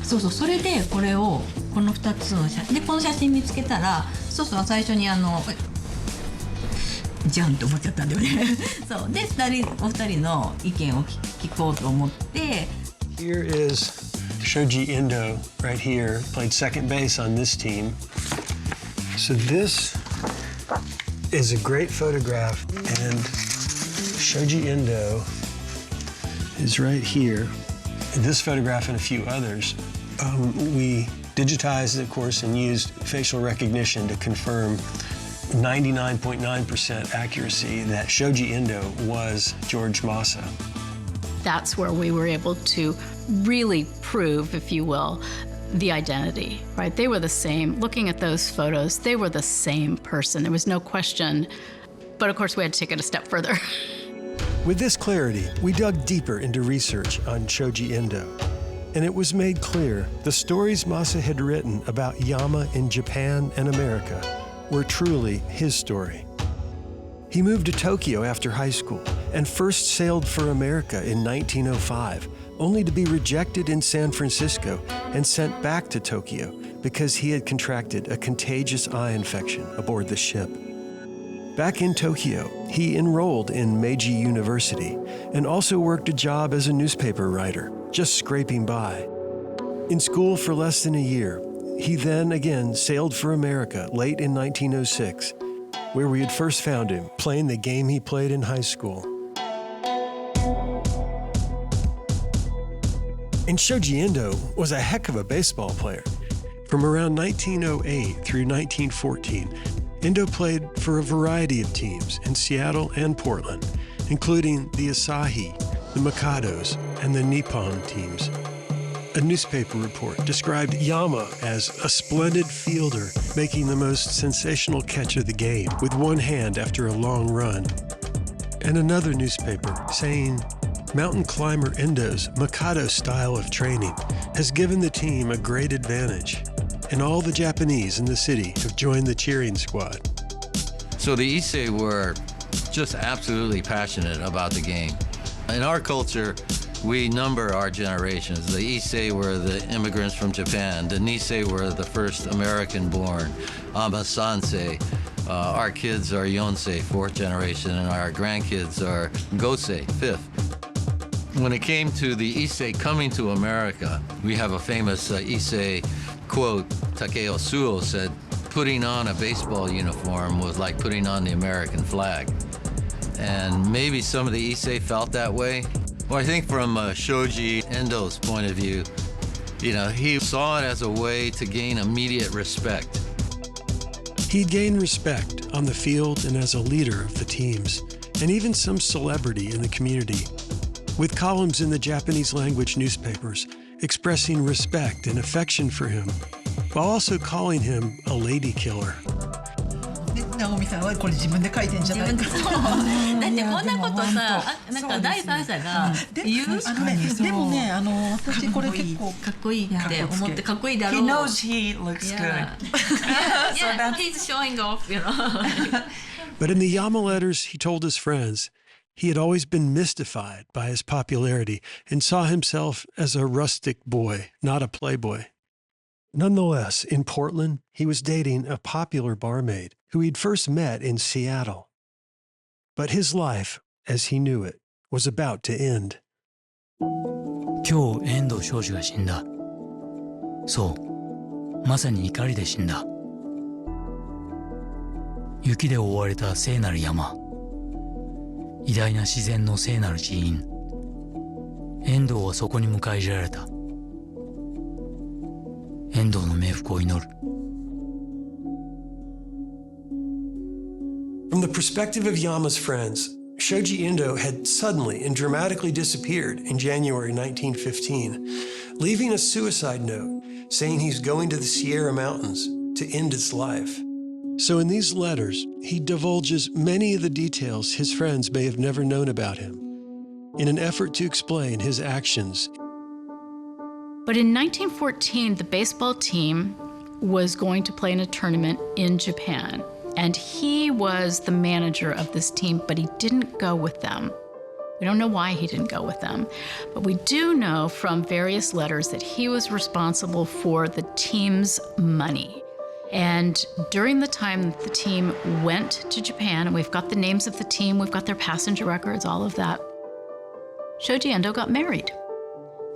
Speaker 17: そうそう、それでこれをこの2つの写真でこの写真見つけたら、そうそう、最初にじゃんって思っちゃったんだよね。そうでお二人の意見を聞こうと思って。
Speaker 1: Here is Shoji Endo right here, played second base on this team. So this is a great photograph, and Shoji Endo is right here. This photograph and a few others, we digitized, of course, and used facial recognition to confirm 99.9% accuracy that Shoji Endo was George Masa.
Speaker 16: That's where we were able to really prove, if you will, the identity, right? They were the same. Looking at those photos, they were the same person. There was no question. But of course, we had to take it a step further.
Speaker 1: With this clarity, we dug deeper into research on Shoji Endo. And it was made clear the stories Masa had written about Yama in Japan and America were truly his story. He moved to Tokyo after high school and first sailed for America in 1905, only to be rejected in San Francisco and sent back to Tokyo because he had contracted a contagious eye infection aboard the ship. Back in Tokyo, he enrolled in Meiji University and also worked a job as a newspaper writer, just scraping by. In school for less than a year, he then again sailed for America late in 1906, where we had first found him playing the game he played in high school. And Shoji Endo was a heck of a baseball player. From around 1908 through 1914, Endo played for a variety of teams in Seattle and Portland, including the Asahi, the Mikados, and the Nippon teams. A newspaper report described Yama as a splendid fielder, making the most sensational catch of the game with one hand after a long run. And another newspaper saying mountain climber Endo's Mikado style of training has given the team a great advantage, and all the Japanese in the city have joined the cheering squad.
Speaker 18: So the Issei were just absolutely passionate about the game. In our culture, we number our generations. The Issei were the immigrants from Japan. The Nisei were the first American-born. Amasansei. Our kids are Yonsei, fourth generation, and our grandkids are Gosei, fifth. When it came to the Issei coming to America, we have a famous Issei quote. Takeo Suo said, "Putting on a baseball uniform was like putting on the American flag." And maybe some of the Issei felt that way. Well, I think from Shoji Endo's point of view, he saw it as a way to gain immediate respect.
Speaker 1: He'd gained respect on the field and as a leader of the teams, and even some celebrity in the community, with columns in the Japanese language newspapers expressing respect and affection for him, while also calling him a lady killer.
Speaker 17: 直美さんはこれ自分で書いてんじゃないか。だってこんなことさ、なんか第三者が言う。でもね、私これ結構かっこいいって思ってかっこいいだろう。He knows he looks good. Yeah, he's showing off, you know.
Speaker 1: But in the Yama letters, he told his friends he had always been mystified by his popularity and saw himself as a rustic boy, not a playboy. Nonetheless, in Portland, he was dating a popular barmaid who he'd first met in Seattle. But his life, as he knew it, was about to end.
Speaker 2: 今日遠藤昌司が死んだ。そう、まさに怒りで死んだ。雪で覆われた聖なる山。偉大な自然の聖なる寺院。遠藤はそこに迎え入れられた。遠藤の冥福を祈る。
Speaker 1: From the perspective of Yama's friends, Shoji Endo had suddenly and dramatically disappeared in January 1915, leaving a suicide note saying he's going to the Sierra Mountains to end his life. So in these letters, he divulges many of the details his friends may have never known about him, in an effort to explain his actions.
Speaker 16: But in 1914, the baseball team was going to play in a tournament in Japan, and he was the manager of this team, but he didn't go with them. We don't know why he didn't go with them, but we do know from various letters that he was responsible for the team's money. And during the time that the team went to Japan, and we've got the names of the team, we've got their passenger records, all of that, Shoji Endo got married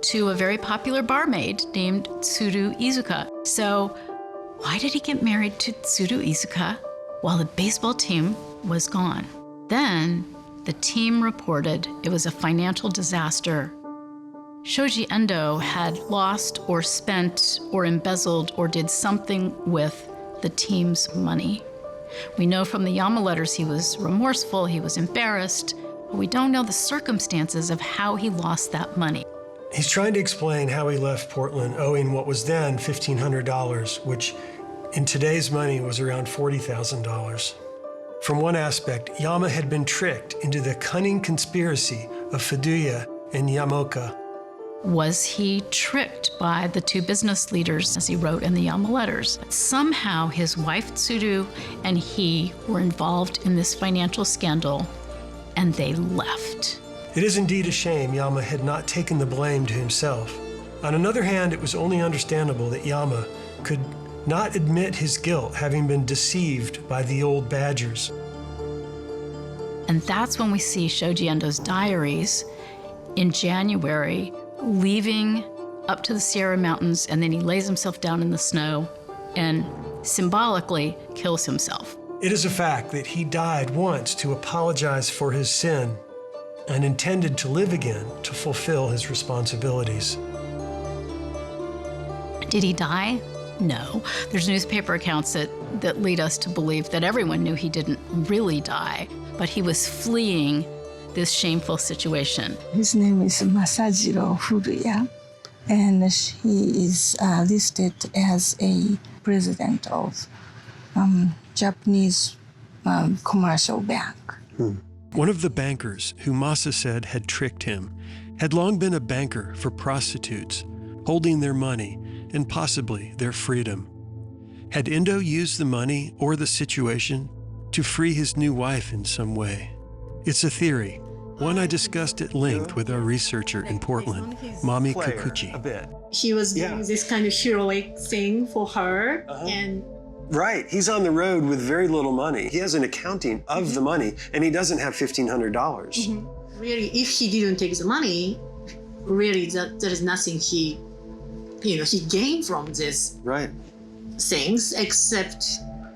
Speaker 16: to a very popular barmaid named Tsuru Izuka. So why did he get married to Tsuru Izuka while the baseball team was gone? Then the team reported it was a financial disaster. Shoji Endo had lost or spent or embezzled or did something with the team's money. We know from the Yama letters he was remorseful, he was embarrassed, but we don't know the circumstances of how he lost that money.
Speaker 1: He's trying to explain how he left Portland owing what was then $1,500, which in today's money was around $40,000. From one aspect, Yama had been tricked into the cunning conspiracy of Fuduya and Yamoka.
Speaker 16: Was he tricked by the two business leaders, as he wrote in the Yama letters? Somehow his wife Tsuru and he were involved in this financial scandal, and they left.
Speaker 1: It is indeed a shame Yama had not taken the blame to himself. On another hand, it was only understandable that Yama could not admit his guilt, having been deceived by the old badgers.
Speaker 16: And that's when we see Shoji Endo's diaries in January, leaving up to the Sierra Mountains, and then he lays himself down in the snow and symbolically kills himself.
Speaker 1: It is a fact that he died once to apologize for his sin and intended to live again to fulfill his responsibilities.
Speaker 16: Did he die? No. There's newspaper accounts that lead us to believe that everyone knew he didn't really die, but he was fleeing this shameful situation.
Speaker 19: His name is Masajiro Furuya, and he is listed as a president of Japanese commercial bank.
Speaker 1: One of the bankers who Masa said had tricked him had long been a banker for prostitutes, holding their money and possibly their freedom. Had Endo used the money or the situation to free his new wife in some way? It's a theory, one I discussed at length with our researcher in Portland, Mami Kikuchi.
Speaker 20: He was doing this kind of heroic thing for her, and
Speaker 1: Right, he's on the road with very little money. He has an accounting of the money, and he doesn't have $1,500.
Speaker 20: Really, if he didn't take the money, really there is nothing he gained from this
Speaker 1: Right.
Speaker 20: things except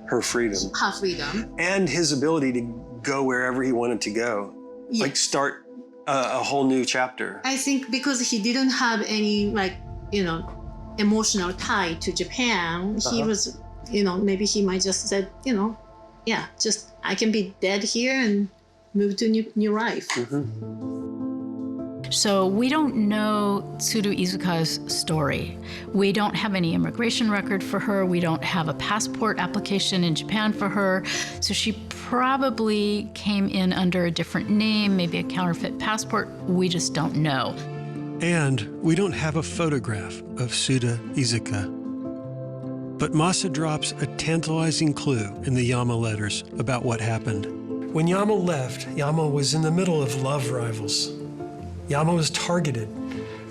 Speaker 1: Her freedom.
Speaker 20: her freedom.
Speaker 1: And his ability to go wherever he wanted to go. Like start a whole new chapter.
Speaker 20: I think because he didn't have any emotional tie to Japan, he was, maybe he might just said, just I can be dead here and move to new life.
Speaker 16: So we don't know Tsuru Izuka's story. We don't have any immigration record for her. We don't have a passport application in Japan for her. So she probably came in under a different name, maybe a counterfeit passport. We just don't know.
Speaker 1: And we don't have a photograph of Suda Izuka. But Masa drops a tantalizing clue in the Yama letters about what happened. When Yama left, Yama was in the middle of love rivals. Yama was targeted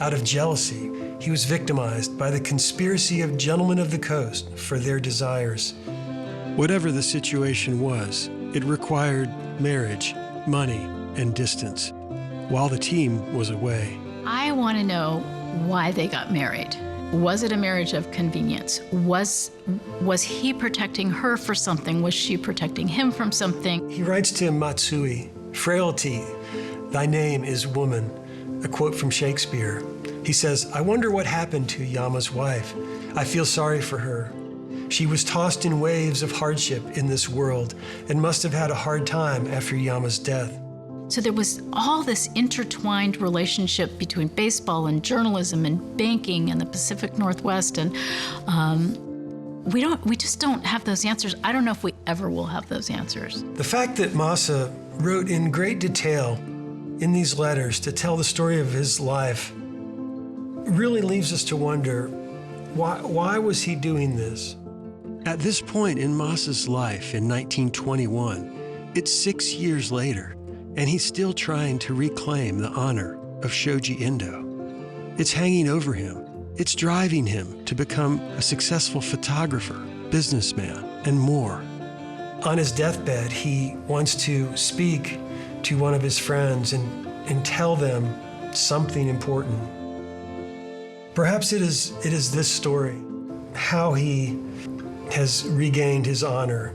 Speaker 1: out of jealousy. He was victimized by the conspiracy of gentlemen of the coast for their desires. Whatever the situation was, it required marriage, money, and distance, while the team was away.
Speaker 16: I want to know why they got married. Was it a marriage of convenience? Was he protecting her for something? Was she protecting him from something?
Speaker 1: He writes to Matsui, "Frailty, thy name is woman," a quote from Shakespeare. He says, "I wonder what happened to Yama's wife. I feel sorry for her. She was tossed in waves of hardship in this world and must have had a hard time after Yama's death."
Speaker 16: So there was all this intertwined relationship between baseball and journalism and banking and the Pacific Northwest, and we just don't have those answers. I don't know if we ever will have those answers.
Speaker 1: The fact that Masa wrote in great detail in these letters to tell the story of his life really leaves us to wonder, why was he doing this? At this point in Masa's life in 1921, it's 6 years later, and he's still trying to reclaim the honor of Shoji Endo. It's hanging over him. It's driving him to become a successful photographer, businessman, and more. On his deathbed, he wants to speak to one of his friends and tell them something important. Perhaps it is this story, how he has regained his honor,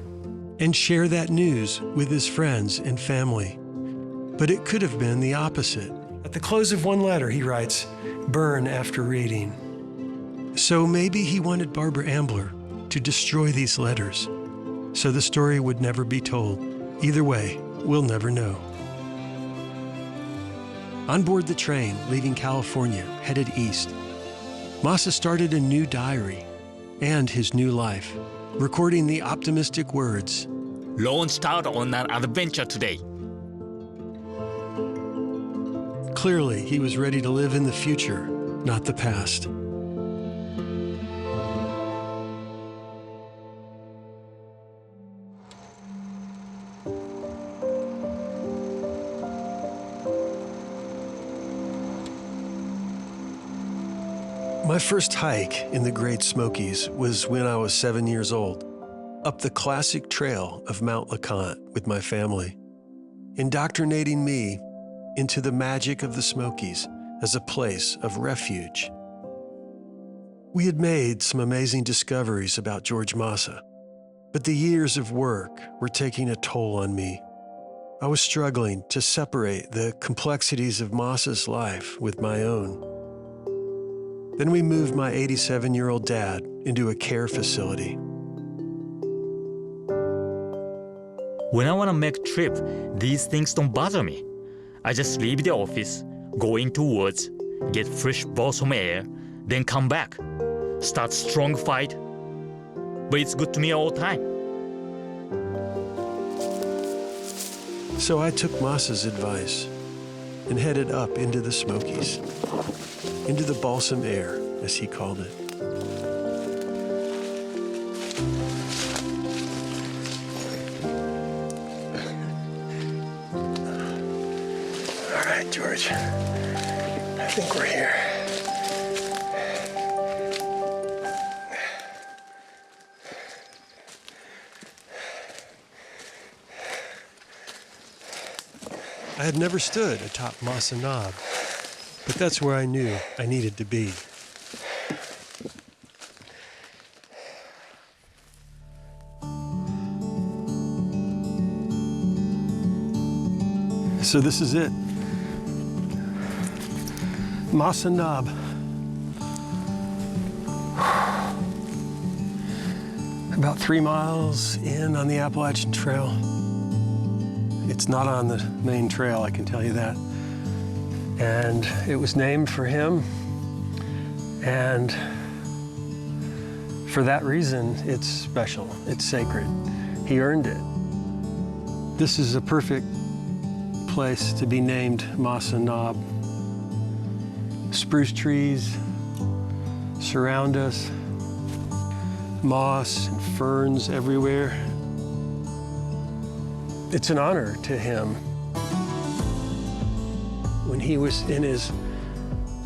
Speaker 1: and share that news with his friends and family. But it could have been the opposite. At the close of one letter, he writes, "Burn after reading." So maybe he wanted Barbara Ambler to destroy these letters, so the story would never be told. Either way, we'll never know. On board the train, leaving California, headed east, Masa started a new diary and his new life, recording the optimistic words,
Speaker 3: "Launched out on an adventure today."
Speaker 1: Clearly, he was ready to live in the future, not the past. My first hike in the Great Smokies was when I was 7 years old, up the classic trail of Mount LeConte with my family, indoctrinating me into the magic of the Smokies as a place of refuge. We had made some amazing discoveries about George Masa, but the years of work were taking a toll on me. I was struggling to separate the complexities of Masa's life with my own. Then we moved my 87-year-old dad into a care facility.
Speaker 3: When I want to make a trip, these things don't bother me. I just leave the office, go into woods, get fresh balsam air, then come back, start strong fight. But it's good to me all the time.
Speaker 1: So I took Masa's advice and headed up into the Smokies, into the balsam air, as he called it. All right, George, I think we're here. I had never stood atop Masa Knob, but that's where I knew I needed to be. So this is it. Masa Knob. About 3 miles in on the Appalachian Trail. It's not on the main trail, I can tell you that. And it was named for him. And for that reason, it's special, it's sacred. He earned it. This is a perfect place to be named Masa Knob. Spruce trees surround us, moss and ferns everywhere. It's an honor to him. When he was in his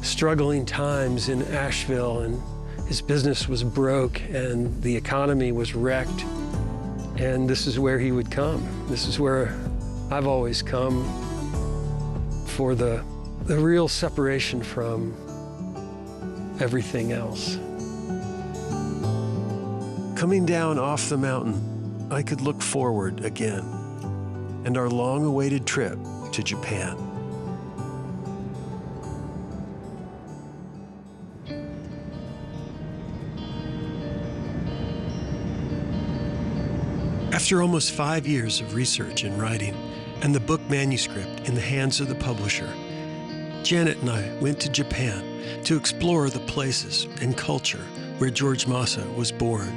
Speaker 1: struggling times in Asheville and his business was broke and the economy was wrecked, and this is where he would come. This is where I've always come for the real separation from everything else. Coming down off the mountain, I could look forward again, and our long-awaited trip to Japan. After almost 5 years of research and writing, and the book manuscript in the hands of the publisher, Janet and I went to Japan to explore the places and culture where George Masa was born.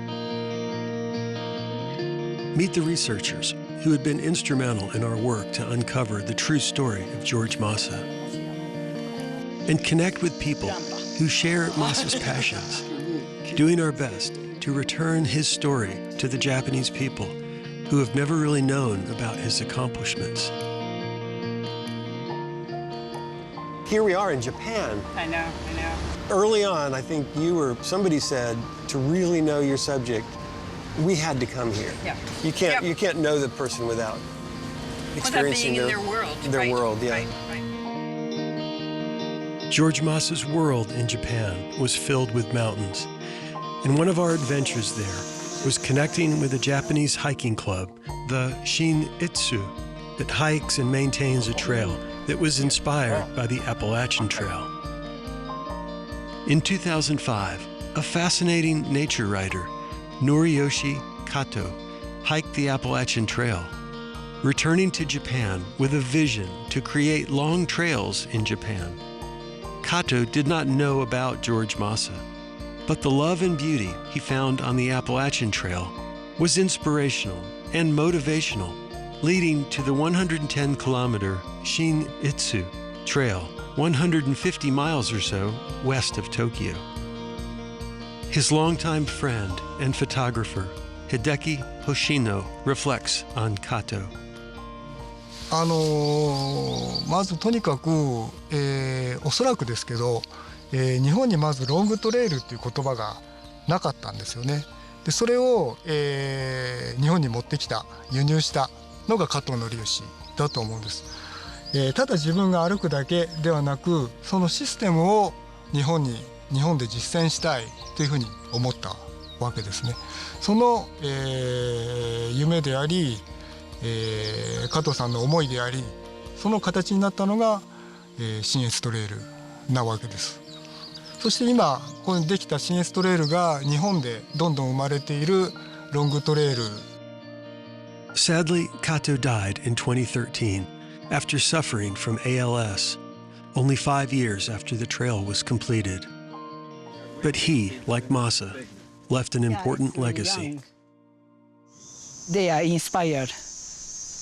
Speaker 1: Meet the researchers who had been instrumental in our work to uncover the true story of George Masa. And connect with people who share Masa's passions, doing our best to return his story to the Japanese people who have never really known about his accomplishments. Here we are in Japan.
Speaker 21: I know.
Speaker 1: Early on, I think somebody said, to really know your subject, we had to come here.
Speaker 21: Yeah.
Speaker 1: You can't know the person without experiencing
Speaker 21: being in their world.
Speaker 1: Their
Speaker 21: Right,
Speaker 1: world, yeah.
Speaker 21: right.
Speaker 1: George Masa's world in Japan was filled with mountains. And one of our adventures there was connecting with a Japanese hiking club, the Shin-Itsu, that hikes and maintains a trail that was inspired by the Appalachian Trail. In 2005, a fascinating nature writer, Noriyoshi Kato, hiked the Appalachian Trail, returning to Japan with a vision to create long trails in Japan. Kato did not know about George Masa, but the love and beauty he found on the Appalachian Trail was inspirational and motivational, leading to the 110-kilometer Shin-Itsu Trail, 150 miles or so west of Tokyo. His longtime friend and photographer, Hideki Hoshino, reflects on Kato.
Speaker 21: まずとにかく、おそらくですけど、日本にまずロングトレイルっていう言葉がなかったんですよね。でそれを、日本に持ってきた、輸入したのが加藤則義だと思うんです。ただ自分が歩くだけではなく、そのシステムを日本で実践したいというふうに思ったわけですね。その、夢であり、加藤さんの思いであり、その形になったのが、信越トレイルなわけです。そして今ここにできた信越トレイルが日本でどんどん生まれているロングトレイル。
Speaker 1: Sadly, Kato died in 2013 after suffering from ALS, only 5 years after the trail was completed. But he, like Masa, left an important legacy.
Speaker 22: They are inspired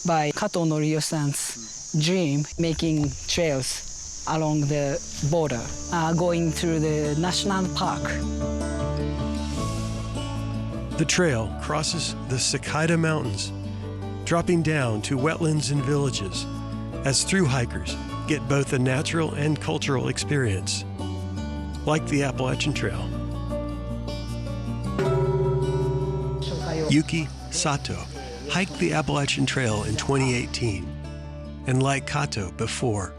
Speaker 22: by Kato Noriyo-san's dream, making trails along the border, going through the national park.
Speaker 1: The trail crosses the Smoky Mountains, dropping down to wetlands and villages, as through hikers get both a natural and cultural experience, like the Appalachian Trail. Yuki Sato hiked the Appalachian Trail in 2018, and like Kato before,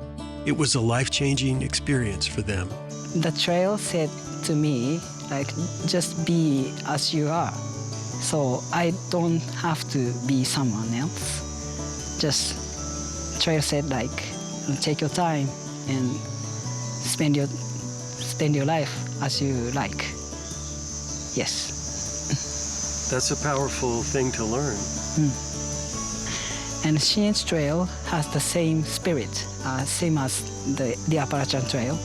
Speaker 1: it was a life-changing experience for them.
Speaker 22: The trail said to me, like, just be as you are. So I don't have to be someone else. Just trail said, like, take your time and spend your life as you like. Yes.
Speaker 1: That's a powerful thing to learn.
Speaker 22: And Shin-Itsu Trail has the same spirit, same as the Appalachian Trail.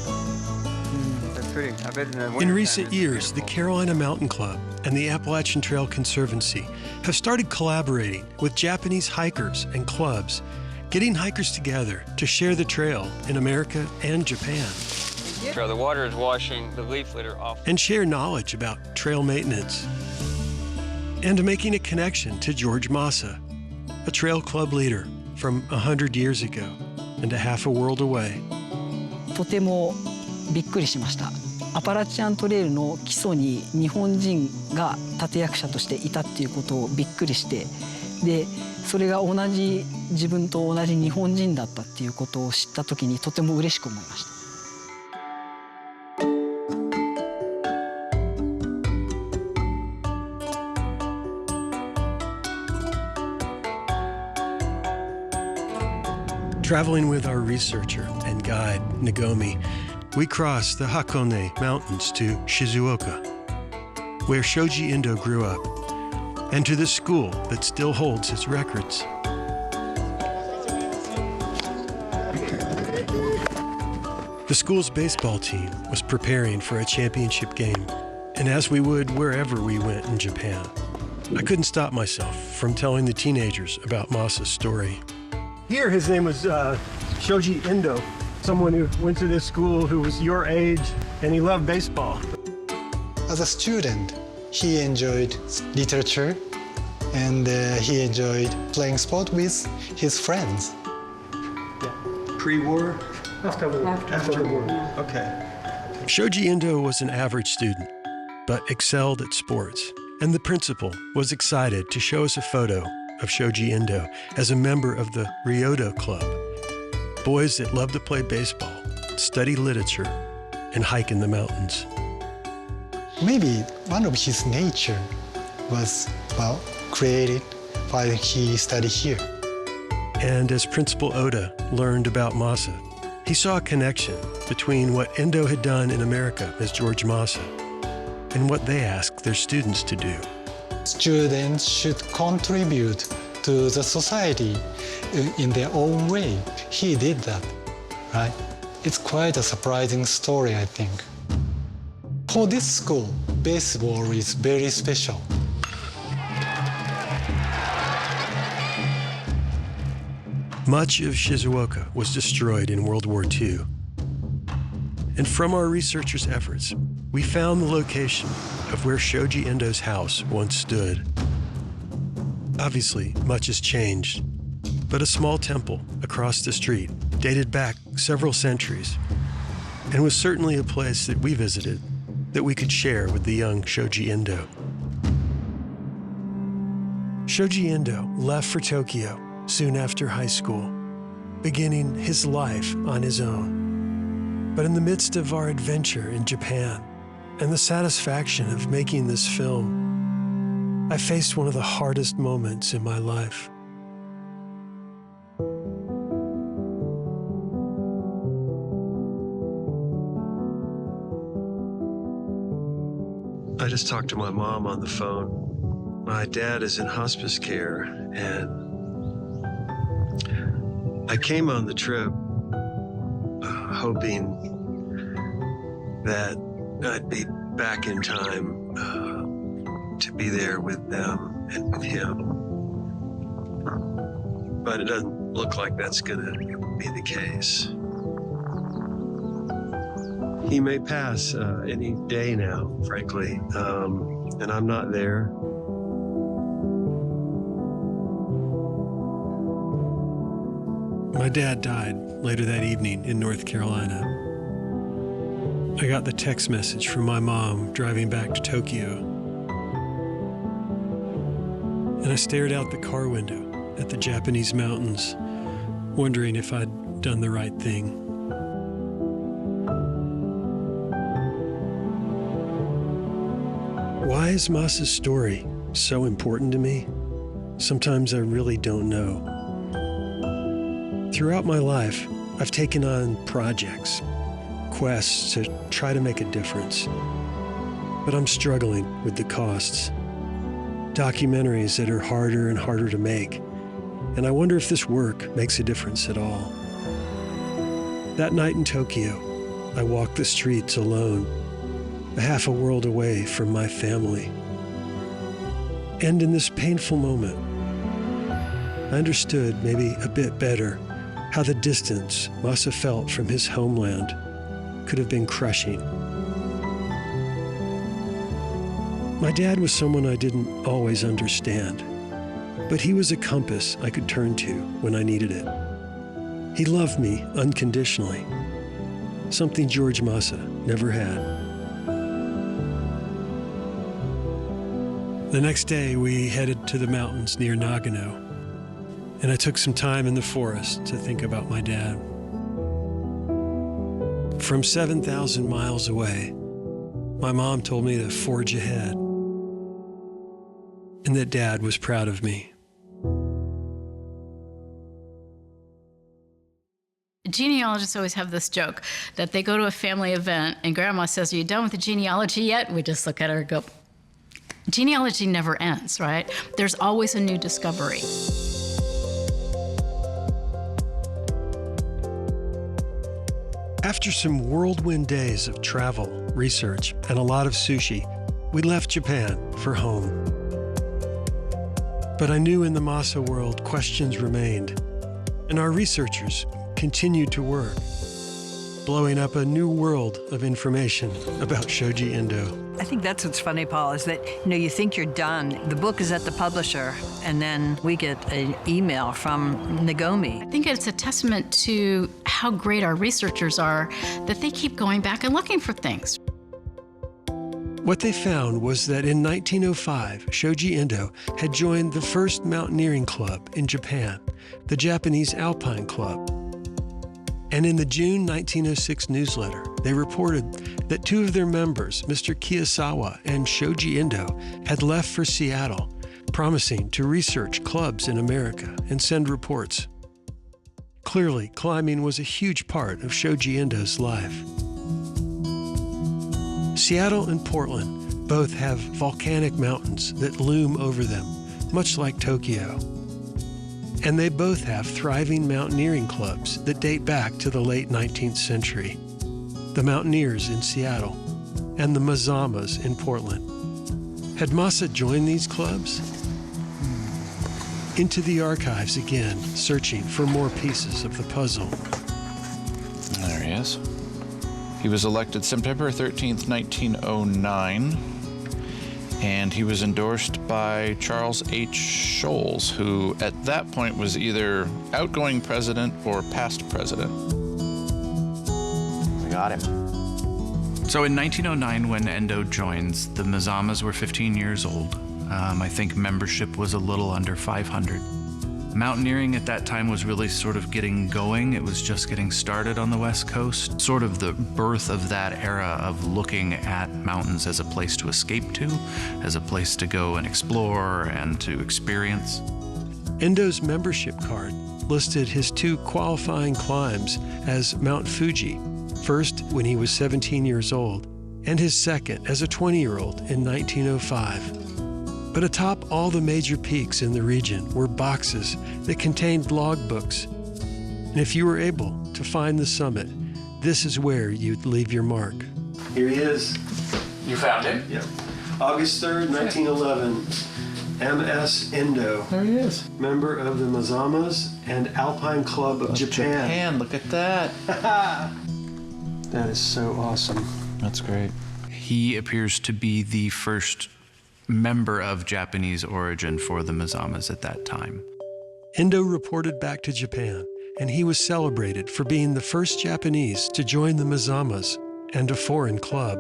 Speaker 1: In recent years, the Carolina Mountain Club and the Appalachian Trail Conservancy have started collaborating with Japanese hikers and clubs, getting hikers together to share the trail in America and Japan.
Speaker 23: The water is washing the leaf litter off.
Speaker 1: And share knowledge about trail maintenance. And making a connection to George Masa, a trail club leader from 100 years ago and a half a world away.
Speaker 22: とてもびっくりしました。アパラチアントレイルの基礎に日本人が立役者としていたっていうことをびっくりして、でそれが自分と同じ日本人だったっていうことを知った時にとても嬉しく思いました。
Speaker 1: Traveling with our researcher and guide, Nagomi, we crossed the Hakone Mountains to Shizuoka, where Shoji Indo grew up, and to the school that still holds its records. The school's baseball team was preparing for a championship game, and as we would wherever we went in Japan, I couldn't stop myself from telling the teenagers about Masa's story. Here, his name was Shoji Indo, someone who went to this school who was your age, and he loved baseball.
Speaker 24: As a student, he enjoyed literature, and he enjoyed playing sport with his friends.
Speaker 1: Yeah. Pre-war? After the war. Okay. Shoji Indo was an average student, but excelled at sports, and the principal was excited to show us a photo of Shoji Indo as a member of the Ryodo Club, boys that love to play baseball, study literature, and hike in the mountains.
Speaker 24: Maybe one of his nature was, well, created while he studied here.
Speaker 1: And as Principal Oda learned about Masa, he saw a connection between what Indo had done in America as George Masa and what they asked their students to do.
Speaker 24: Students should contribute to the society in their own way. He did that, right? It's quite a surprising story, I think. For this school, baseball is very special.
Speaker 1: Much of Shizuoka was destroyed in World War II. And from our researchers' efforts, we found the location of where Shoji Endo's house once stood. Obviously, much has changed, but a small temple across the street dated back several centuries and was certainly a place that we visited that we could share with the young Shoji Endo. Shoji Endo left for Tokyo soon after high school, beginning his life on his own. But in the midst of our adventure in Japan and the satisfaction of making this film, I faced one of the hardest moments in my life. I just talked to my mom on the phone. My dad is in hospice care, and I came on the trip hoping that I'd be back in time to be there with them and with him. But it doesn't look like that's gonna be the case. He may pass any day now, frankly, and I'm not there. My dad died later that evening in North Carolina. I got the text message from my mom driving back to Tokyo. And I stared out the car window at the Japanese mountains, wondering if I'd done the right thing. Why is Masa's story so important to me? Sometimes I really don't know. Throughout my life, I've taken on projects, quests to try to make a difference. But I'm struggling with the costs. Documentaries that are harder and harder to make. And I wonder if this work makes a difference at all. That night in Tokyo, I walked the streets alone, a half a world away from my family. And in this painful moment, I understood maybe a bit better how the distance Masa felt from his homeland could have been crushing. My dad was someone I didn't always understand, but he was a compass I could turn to when I needed it. He loved me unconditionally, something George Masa never had. The next day, we headed to the mountains near Nagano, and I took some time in the forest to think about my dad. From 7,000 miles away, my mom told me to forge ahead, and that Dad was proud of me.
Speaker 16: Genealogists always have this joke that they go to a family event and Grandma says, "Are you done with the genealogy yet?" We just look at her and go, genealogy never ends, right? There's always a new discovery.
Speaker 1: After some whirlwind days of travel, research, and a lot of sushi, we left Japan for home. But I knew in the Masa world questions remained, and our researchers continued to work, blowing up a new world of information about Shoji Endo.
Speaker 13: I think that's what's funny, Paul, is that, you think you're done. The book is at the publisher, and then we get an email from Nagomi.
Speaker 16: I think it's a testament to how great our researchers are that they keep going back and looking for things.
Speaker 1: What they found was that in 1905, Shoji Endo had joined the first mountaineering club in Japan, the Japanese Alpine Club. And in the June 1906 newsletter, they reported that two of their members, Mr. Kiyosawa and Shoji Endo, had left for Seattle, promising to research clubs in America and send reports. Clearly, climbing was a huge part of Shoji Endo's life. Seattle and Portland both have volcanic mountains that loom over them, much like Tokyo. And they both have thriving mountaineering clubs that date back to the late 19th century. The Mountaineers in Seattle and the Mazamas in Portland. Had Masa joined these clubs? Into the archives again, searching for more pieces of the puzzle.
Speaker 4: There he is. He was elected September 13th, 1909, and he was endorsed by Charles H. Sholes, who at that point was either outgoing president or past president.
Speaker 6: We got him.
Speaker 7: So in 1909, when Endo joins, the Mazamas were 15 years old. I think membership was a little under 500. Mountaineering at that time was really sort of getting going. It was just getting started on the West Coast. Sort of the birth of that era of looking at mountains as a place to escape to, as a place to go and explore and to experience.
Speaker 1: Endo's membership card listed his 2 qualifying climbs as Mount Fuji, first when he was 17 years old, and his second as a 20-year-old in 1905. But atop all the major peaks in the region were boxes that contained logbooks. And if you were able to find the summit, this is where you'd leave your mark. Here he is.
Speaker 7: You found him?
Speaker 1: Yep. August 3rd, 1911. M.S. Endo.
Speaker 4: There he is.
Speaker 1: Member of the Mazamas and Alpine Club of Japan.
Speaker 4: Look at that.
Speaker 1: That is so awesome.
Speaker 4: That's great.
Speaker 7: He appears to be the first member of Japanese origin for the Mazamas at that time.
Speaker 1: Endo reported back to Japan, and he was celebrated for being the first Japanese to join the Mazamas and a foreign club.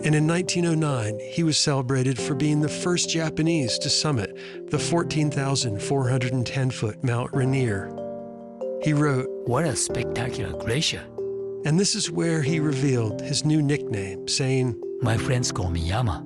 Speaker 1: And in 1909, he was celebrated for being the first Japanese to summit the 14,410-foot Mount Rainier. He wrote,
Speaker 2: "What a spectacular glacier."
Speaker 1: And this is where he revealed his new nickname, saying,
Speaker 2: "My friends call me Yama."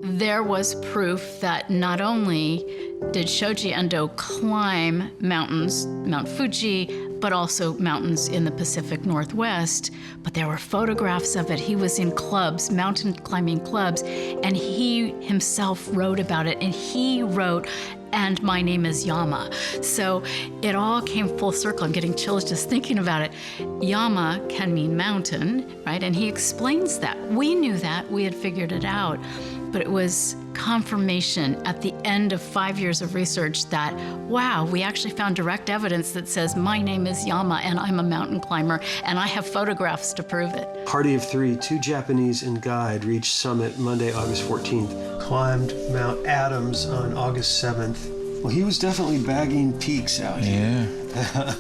Speaker 16: There was proof that not only did Shoji Endo climb mountains, Mount Fuji, but also mountains in the Pacific Northwest, but there were photographs of it. He was in clubs, mountain climbing clubs, and he himself wrote about it, and he wrote, "And my name is Yama." So it all came full circle. I'm getting chills just thinking about it. Yama can mean mountain, right? And he explains that. We knew that, we had figured it out, but it was confirmation at the end of 5 years of research that, wow, we actually found direct evidence that says my name is Yama and I'm a mountain climber and I have photographs to prove it.
Speaker 1: Party of 3, 2 Japanese and guide reached summit Monday, August 14th, climbed Mount Adams on August 7th. Well, he was definitely bagging peaks out here. Yeah.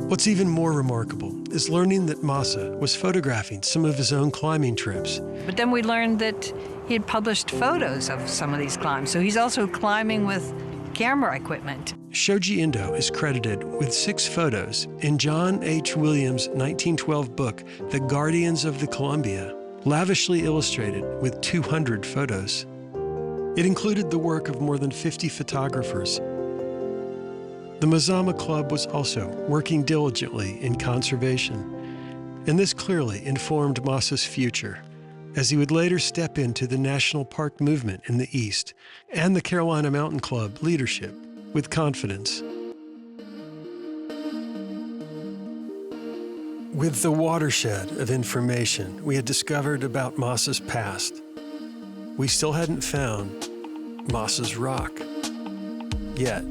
Speaker 1: What's even more remarkable is learning that Masa was photographing some of his own climbing trips.
Speaker 13: But then we learned that he had published photos of some of these climbs, so he's also climbing with camera equipment.
Speaker 1: Shoji Endo is credited with 6 photos in John H. Williams' 1912 book, The Guardians of the Columbia, lavishly illustrated with 200 photos. It included the work of more than 50 photographers. The Mazama Club was also working diligently in conservation, and this clearly informed Masa's future, as he would later step into the national park movement in the East and the Carolina Mountain Club leadership with confidence. With the watershed of information we had discovered about Masa's past, we still hadn't found Masa's rock yet.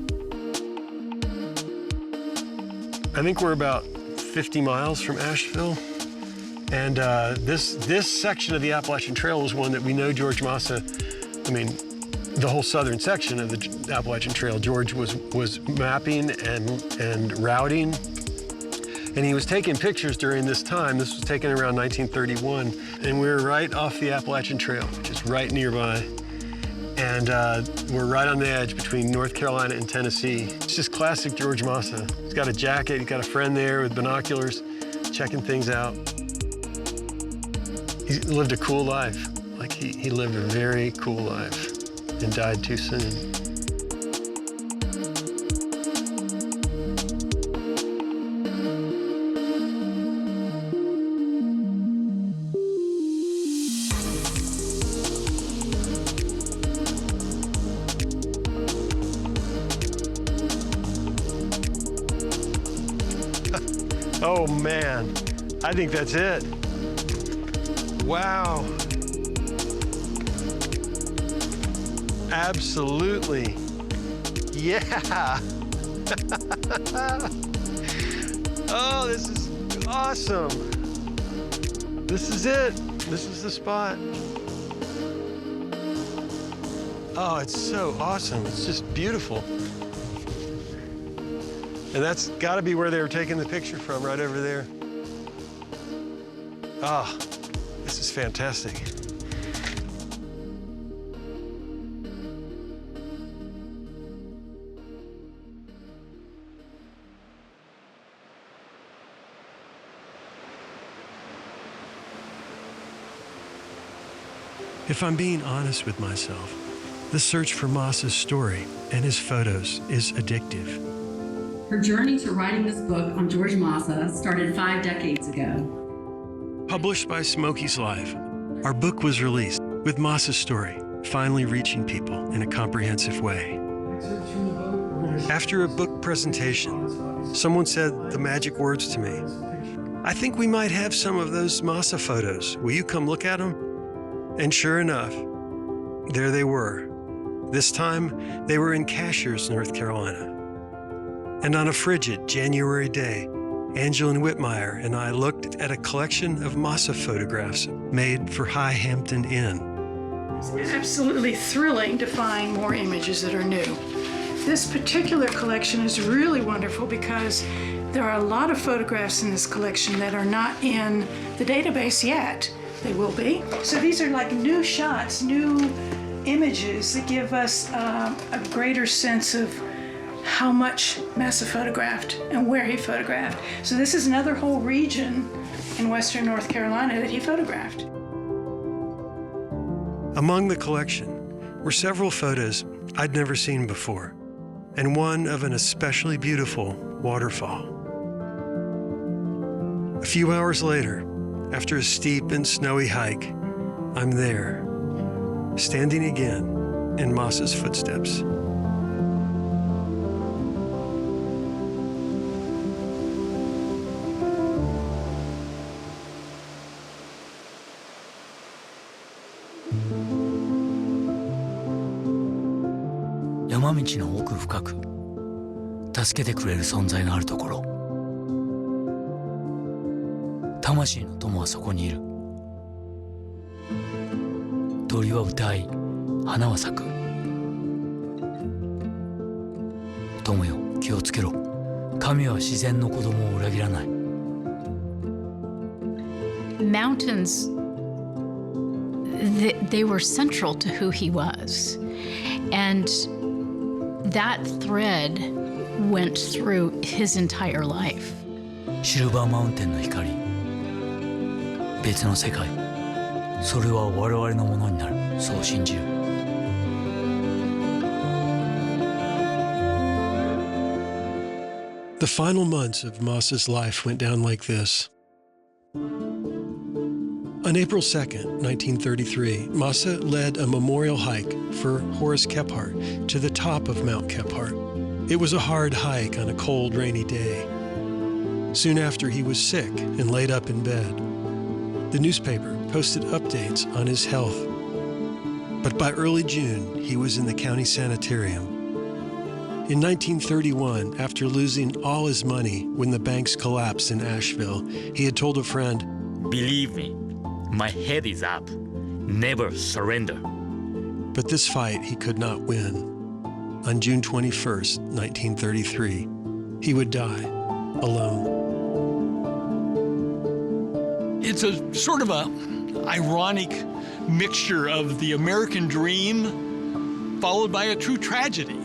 Speaker 1: I think we're about 50 miles from Asheville. And this section of the Appalachian Trail was one that we know George Masa, the whole southern section of the Appalachian Trail, George was mapping and routing. And he was taking pictures during this time. This was taken around 1931. And we were right off the Appalachian Trail, which is right nearby. And we're right on the edge between North Carolina and Tennessee. It's just classic George Masa. He's got a jacket, he's got a friend there with binoculars, checking things out. He lived a cool life. Like he lived a very cool life and died too soon. Oh man, I think that's it. Wow. Absolutely. Yeah. Oh, this is awesome. This is it. This is the spot. Oh, it's so awesome. It's just beautiful. And that's got to be where they were taking the picture from, right over there. Ah, this is fantastic. If I'm being honest with myself, the search for Masa's story and his photos is addictive.
Speaker 6: Her journey to writing this book on George Masa started 5 decades ago.
Speaker 1: Published by Smokies Live, our book was released with Masa's story finally reaching people in a comprehensive way. After a book presentation, someone said the magic words to me. "I think we might have some of those Masa photos. Will you come look at them?" And sure enough, there they were. This time, they were in Cashiers, North Carolina. And on a frigid January day, Angeline Whitmire and I looked at a collection of Masa photographs made for High Hampton Inn.
Speaker 8: It's absolutely thrilling to find more images that are new. This particular collection is really wonderful because there are a lot of photographs in this collection that are not in the database yet. They will be. So these are like new shots, new images that give us a greater sense of how much Masa photographed and where he photographed. So this is another whole region in Western North Carolina that he photographed.
Speaker 1: Among the collection were several photos I'd never seen before, and one of an especially beautiful waterfall. A few hours later, after a steep and snowy hike, I'm there, standing again in Masa's footsteps.
Speaker 2: 山道の奥深く、助けてくれる存在があるところ。魂の友はそこにいる。鳥は歌い、花は咲く。友よ、気をつけろ。神は自然の子供を裏切らない。
Speaker 16: Mountains, they were central to who he was. And that thread went through his entire life.
Speaker 2: シルバーマウンテンの光。別の世界。それは我々のものになる。そう信じる。
Speaker 1: The final months of Masa's life went down like this. On April 2nd, 1933, Masa led a memorial hike for Horace Kephart to the top of Mount Kephart. It was a hard hike on a cold, rainy day. Soon after, he was sick and laid up in bed. The newspaper posted updates on his health. But by early June, he was in the county sanitarium. In 1931, after losing all his money when the banks collapsed in Asheville, he had told a friend,
Speaker 3: "Believe me, my head is up. Never surrender."
Speaker 1: But this fight he could not win. On June 21st, 1933, he would die alone.
Speaker 9: It's a sort of a ironic mixture of the American dream followed by a true tragedy.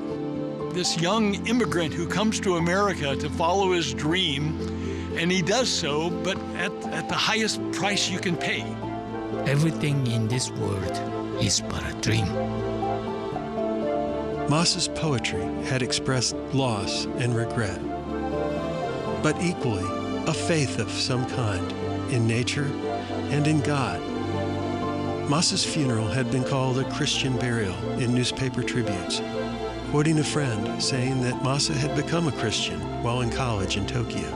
Speaker 9: This young immigrant who comes to America to follow his dream, and he does so, but at the highest price you can pay.
Speaker 2: Everything in this world is but a dream.
Speaker 1: Masa's poetry had expressed loss and regret, but equally a faith of some kind in nature and in God. Masa's funeral had been called a Christian burial in newspaper tributes, quoting a friend saying that Masa had become a Christian while in college in Tokyo.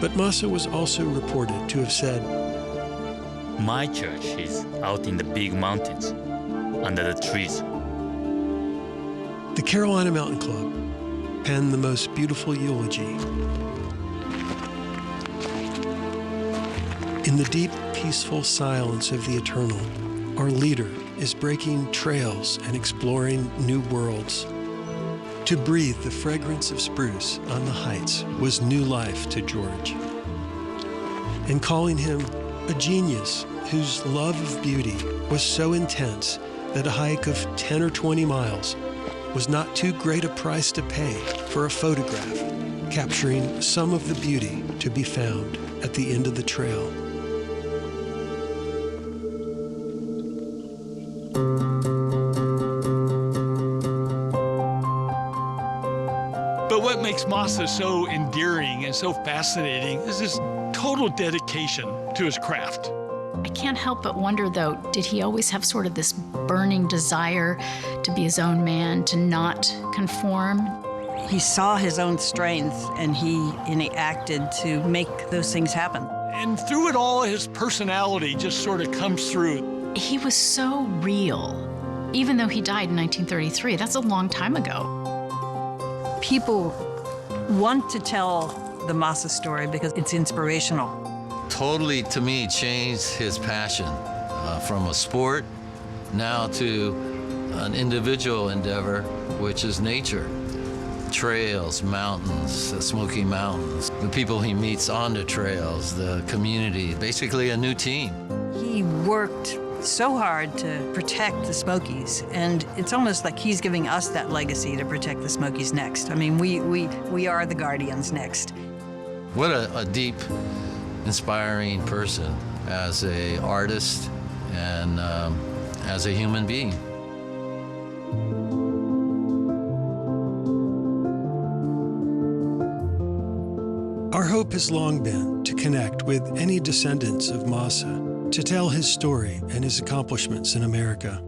Speaker 1: But Masa was also reported to have said,
Speaker 3: My church is out in the big mountains, under the trees.
Speaker 1: The Carolina Mountain Club penned the most beautiful eulogy. In the deep, peaceful silence of the eternal, our leader is breaking trails and exploring new worlds. To breathe the fragrance of spruce on the heights was new life to George. And calling him a genius whose love of beauty was so intense that a hike of 10 or 20 miles was not too great a price to pay for a photograph capturing some of the beauty to be found at the end of the trail.
Speaker 9: But what makes Masa so endearing and so fascinating is his total dedication to his craft.
Speaker 16: I can't help but wonder, though, did he always have sort of this burning desire to be his own man, to not conform?
Speaker 13: He saw his own strength and he acted to make those things happen.
Speaker 9: And through it all, his personality just sort of comes through.
Speaker 16: He was so real, even though he died in 1933. That's a long time ago.
Speaker 13: People want to tell the Masa story because it's inspirational.
Speaker 18: Totally, to me, changed his passion from a sport now to an individual endeavor, which is nature. Trails, mountains, the Smoky Mountains, the people he meets on the trails, the community, basically a new team.
Speaker 13: He worked so hard to protect the Smokies, and it's almost like he's giving us that legacy to protect the Smokies next. I mean, we are the guardians next.
Speaker 18: What a deep, inspiring person as an artist and as a human being.
Speaker 1: Our hope has long been to connect with any descendants of Masa, to tell his story and his accomplishments in America.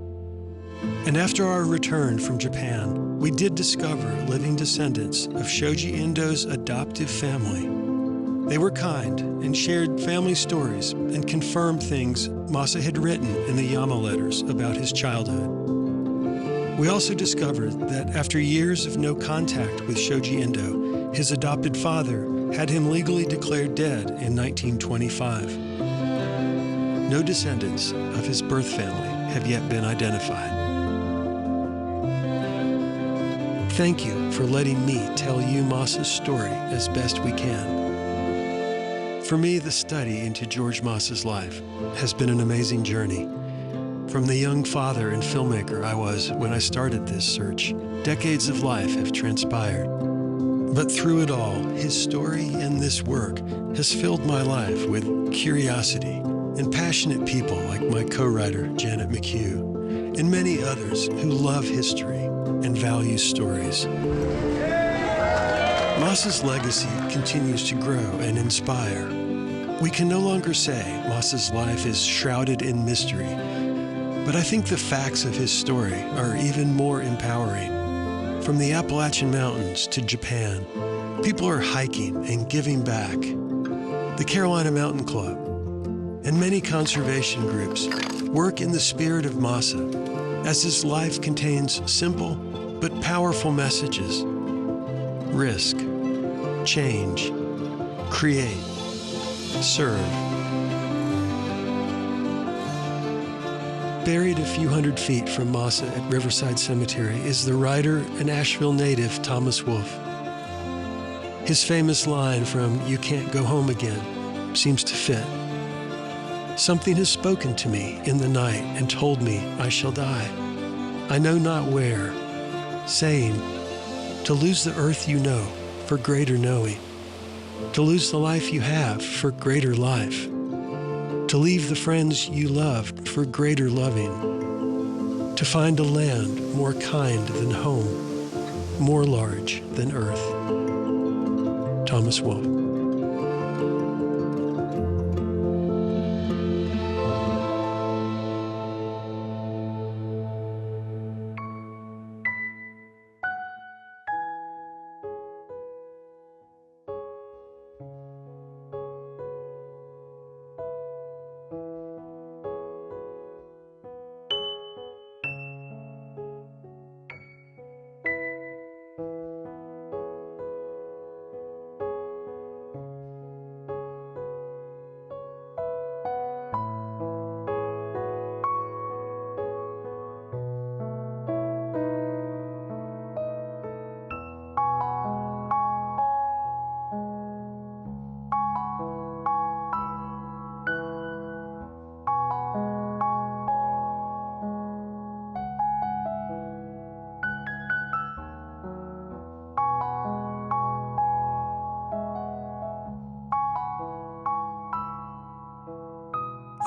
Speaker 1: And after our return from Japan, we did discover living descendants of Shoji Indo's adoptive family. They were kind and shared family stories and confirmed things Masa had written in the Yama letters about his childhood. We also discovered that after years of no contact with Shoji Indo, his adopted father had him legally declared dead in 1925. No descendants of his birth family have yet been identified. Thank you for letting me tell you Masa's story as best we can. For me, the study into George Masa's life has been an amazing journey. From the young father and filmmaker I was when I started this search, decades of life have transpired. But through it all, his story and this work has filled my life with curiosity and passionate people like my co-writer, Janet McHugh, and many others who love history and value stories. Masa's legacy continues to grow and inspire. We can no longer say Masa's life is shrouded in mystery, but I think the facts of his story are even more empowering. From the Appalachian Mountains to Japan, people are hiking and giving back. The Carolina Mountain Club and many conservation groups work in the spirit of Masa, as his life contains simple but powerful messages. Risk, change, create, serve. Buried a few hundred feet from Masa at Riverside Cemetery is the writer and Asheville native Thomas Wolfe. His famous line from "You Can't Go Home Again" seems to fit. Something has spoken to me in the night and told me I shall die. I know not where, saying, to lose the earth you know for greater knowing, to lose the life you have for greater life, to leave the friends you loved for greater loving, to find a land more kind than home, more large than earth. Thomas Wolfe.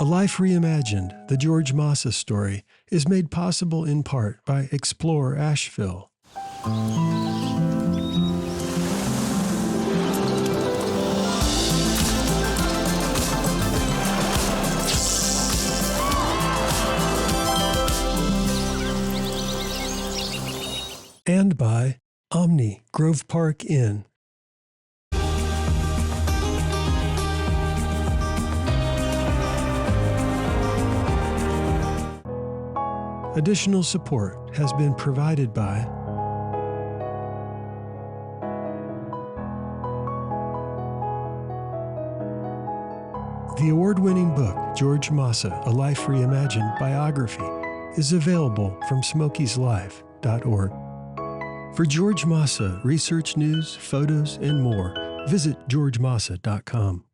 Speaker 1: A Life Reimagined, the George Masa story, is made possible in part by Explore Asheville. And by Omni, Grove Park Inn. Additional support has been provided by the award-winning book, George Masa, A Life Reimagined biography, is available from smokieslife.org. For George Masa research news, photos, and more, visit georgemasa.com.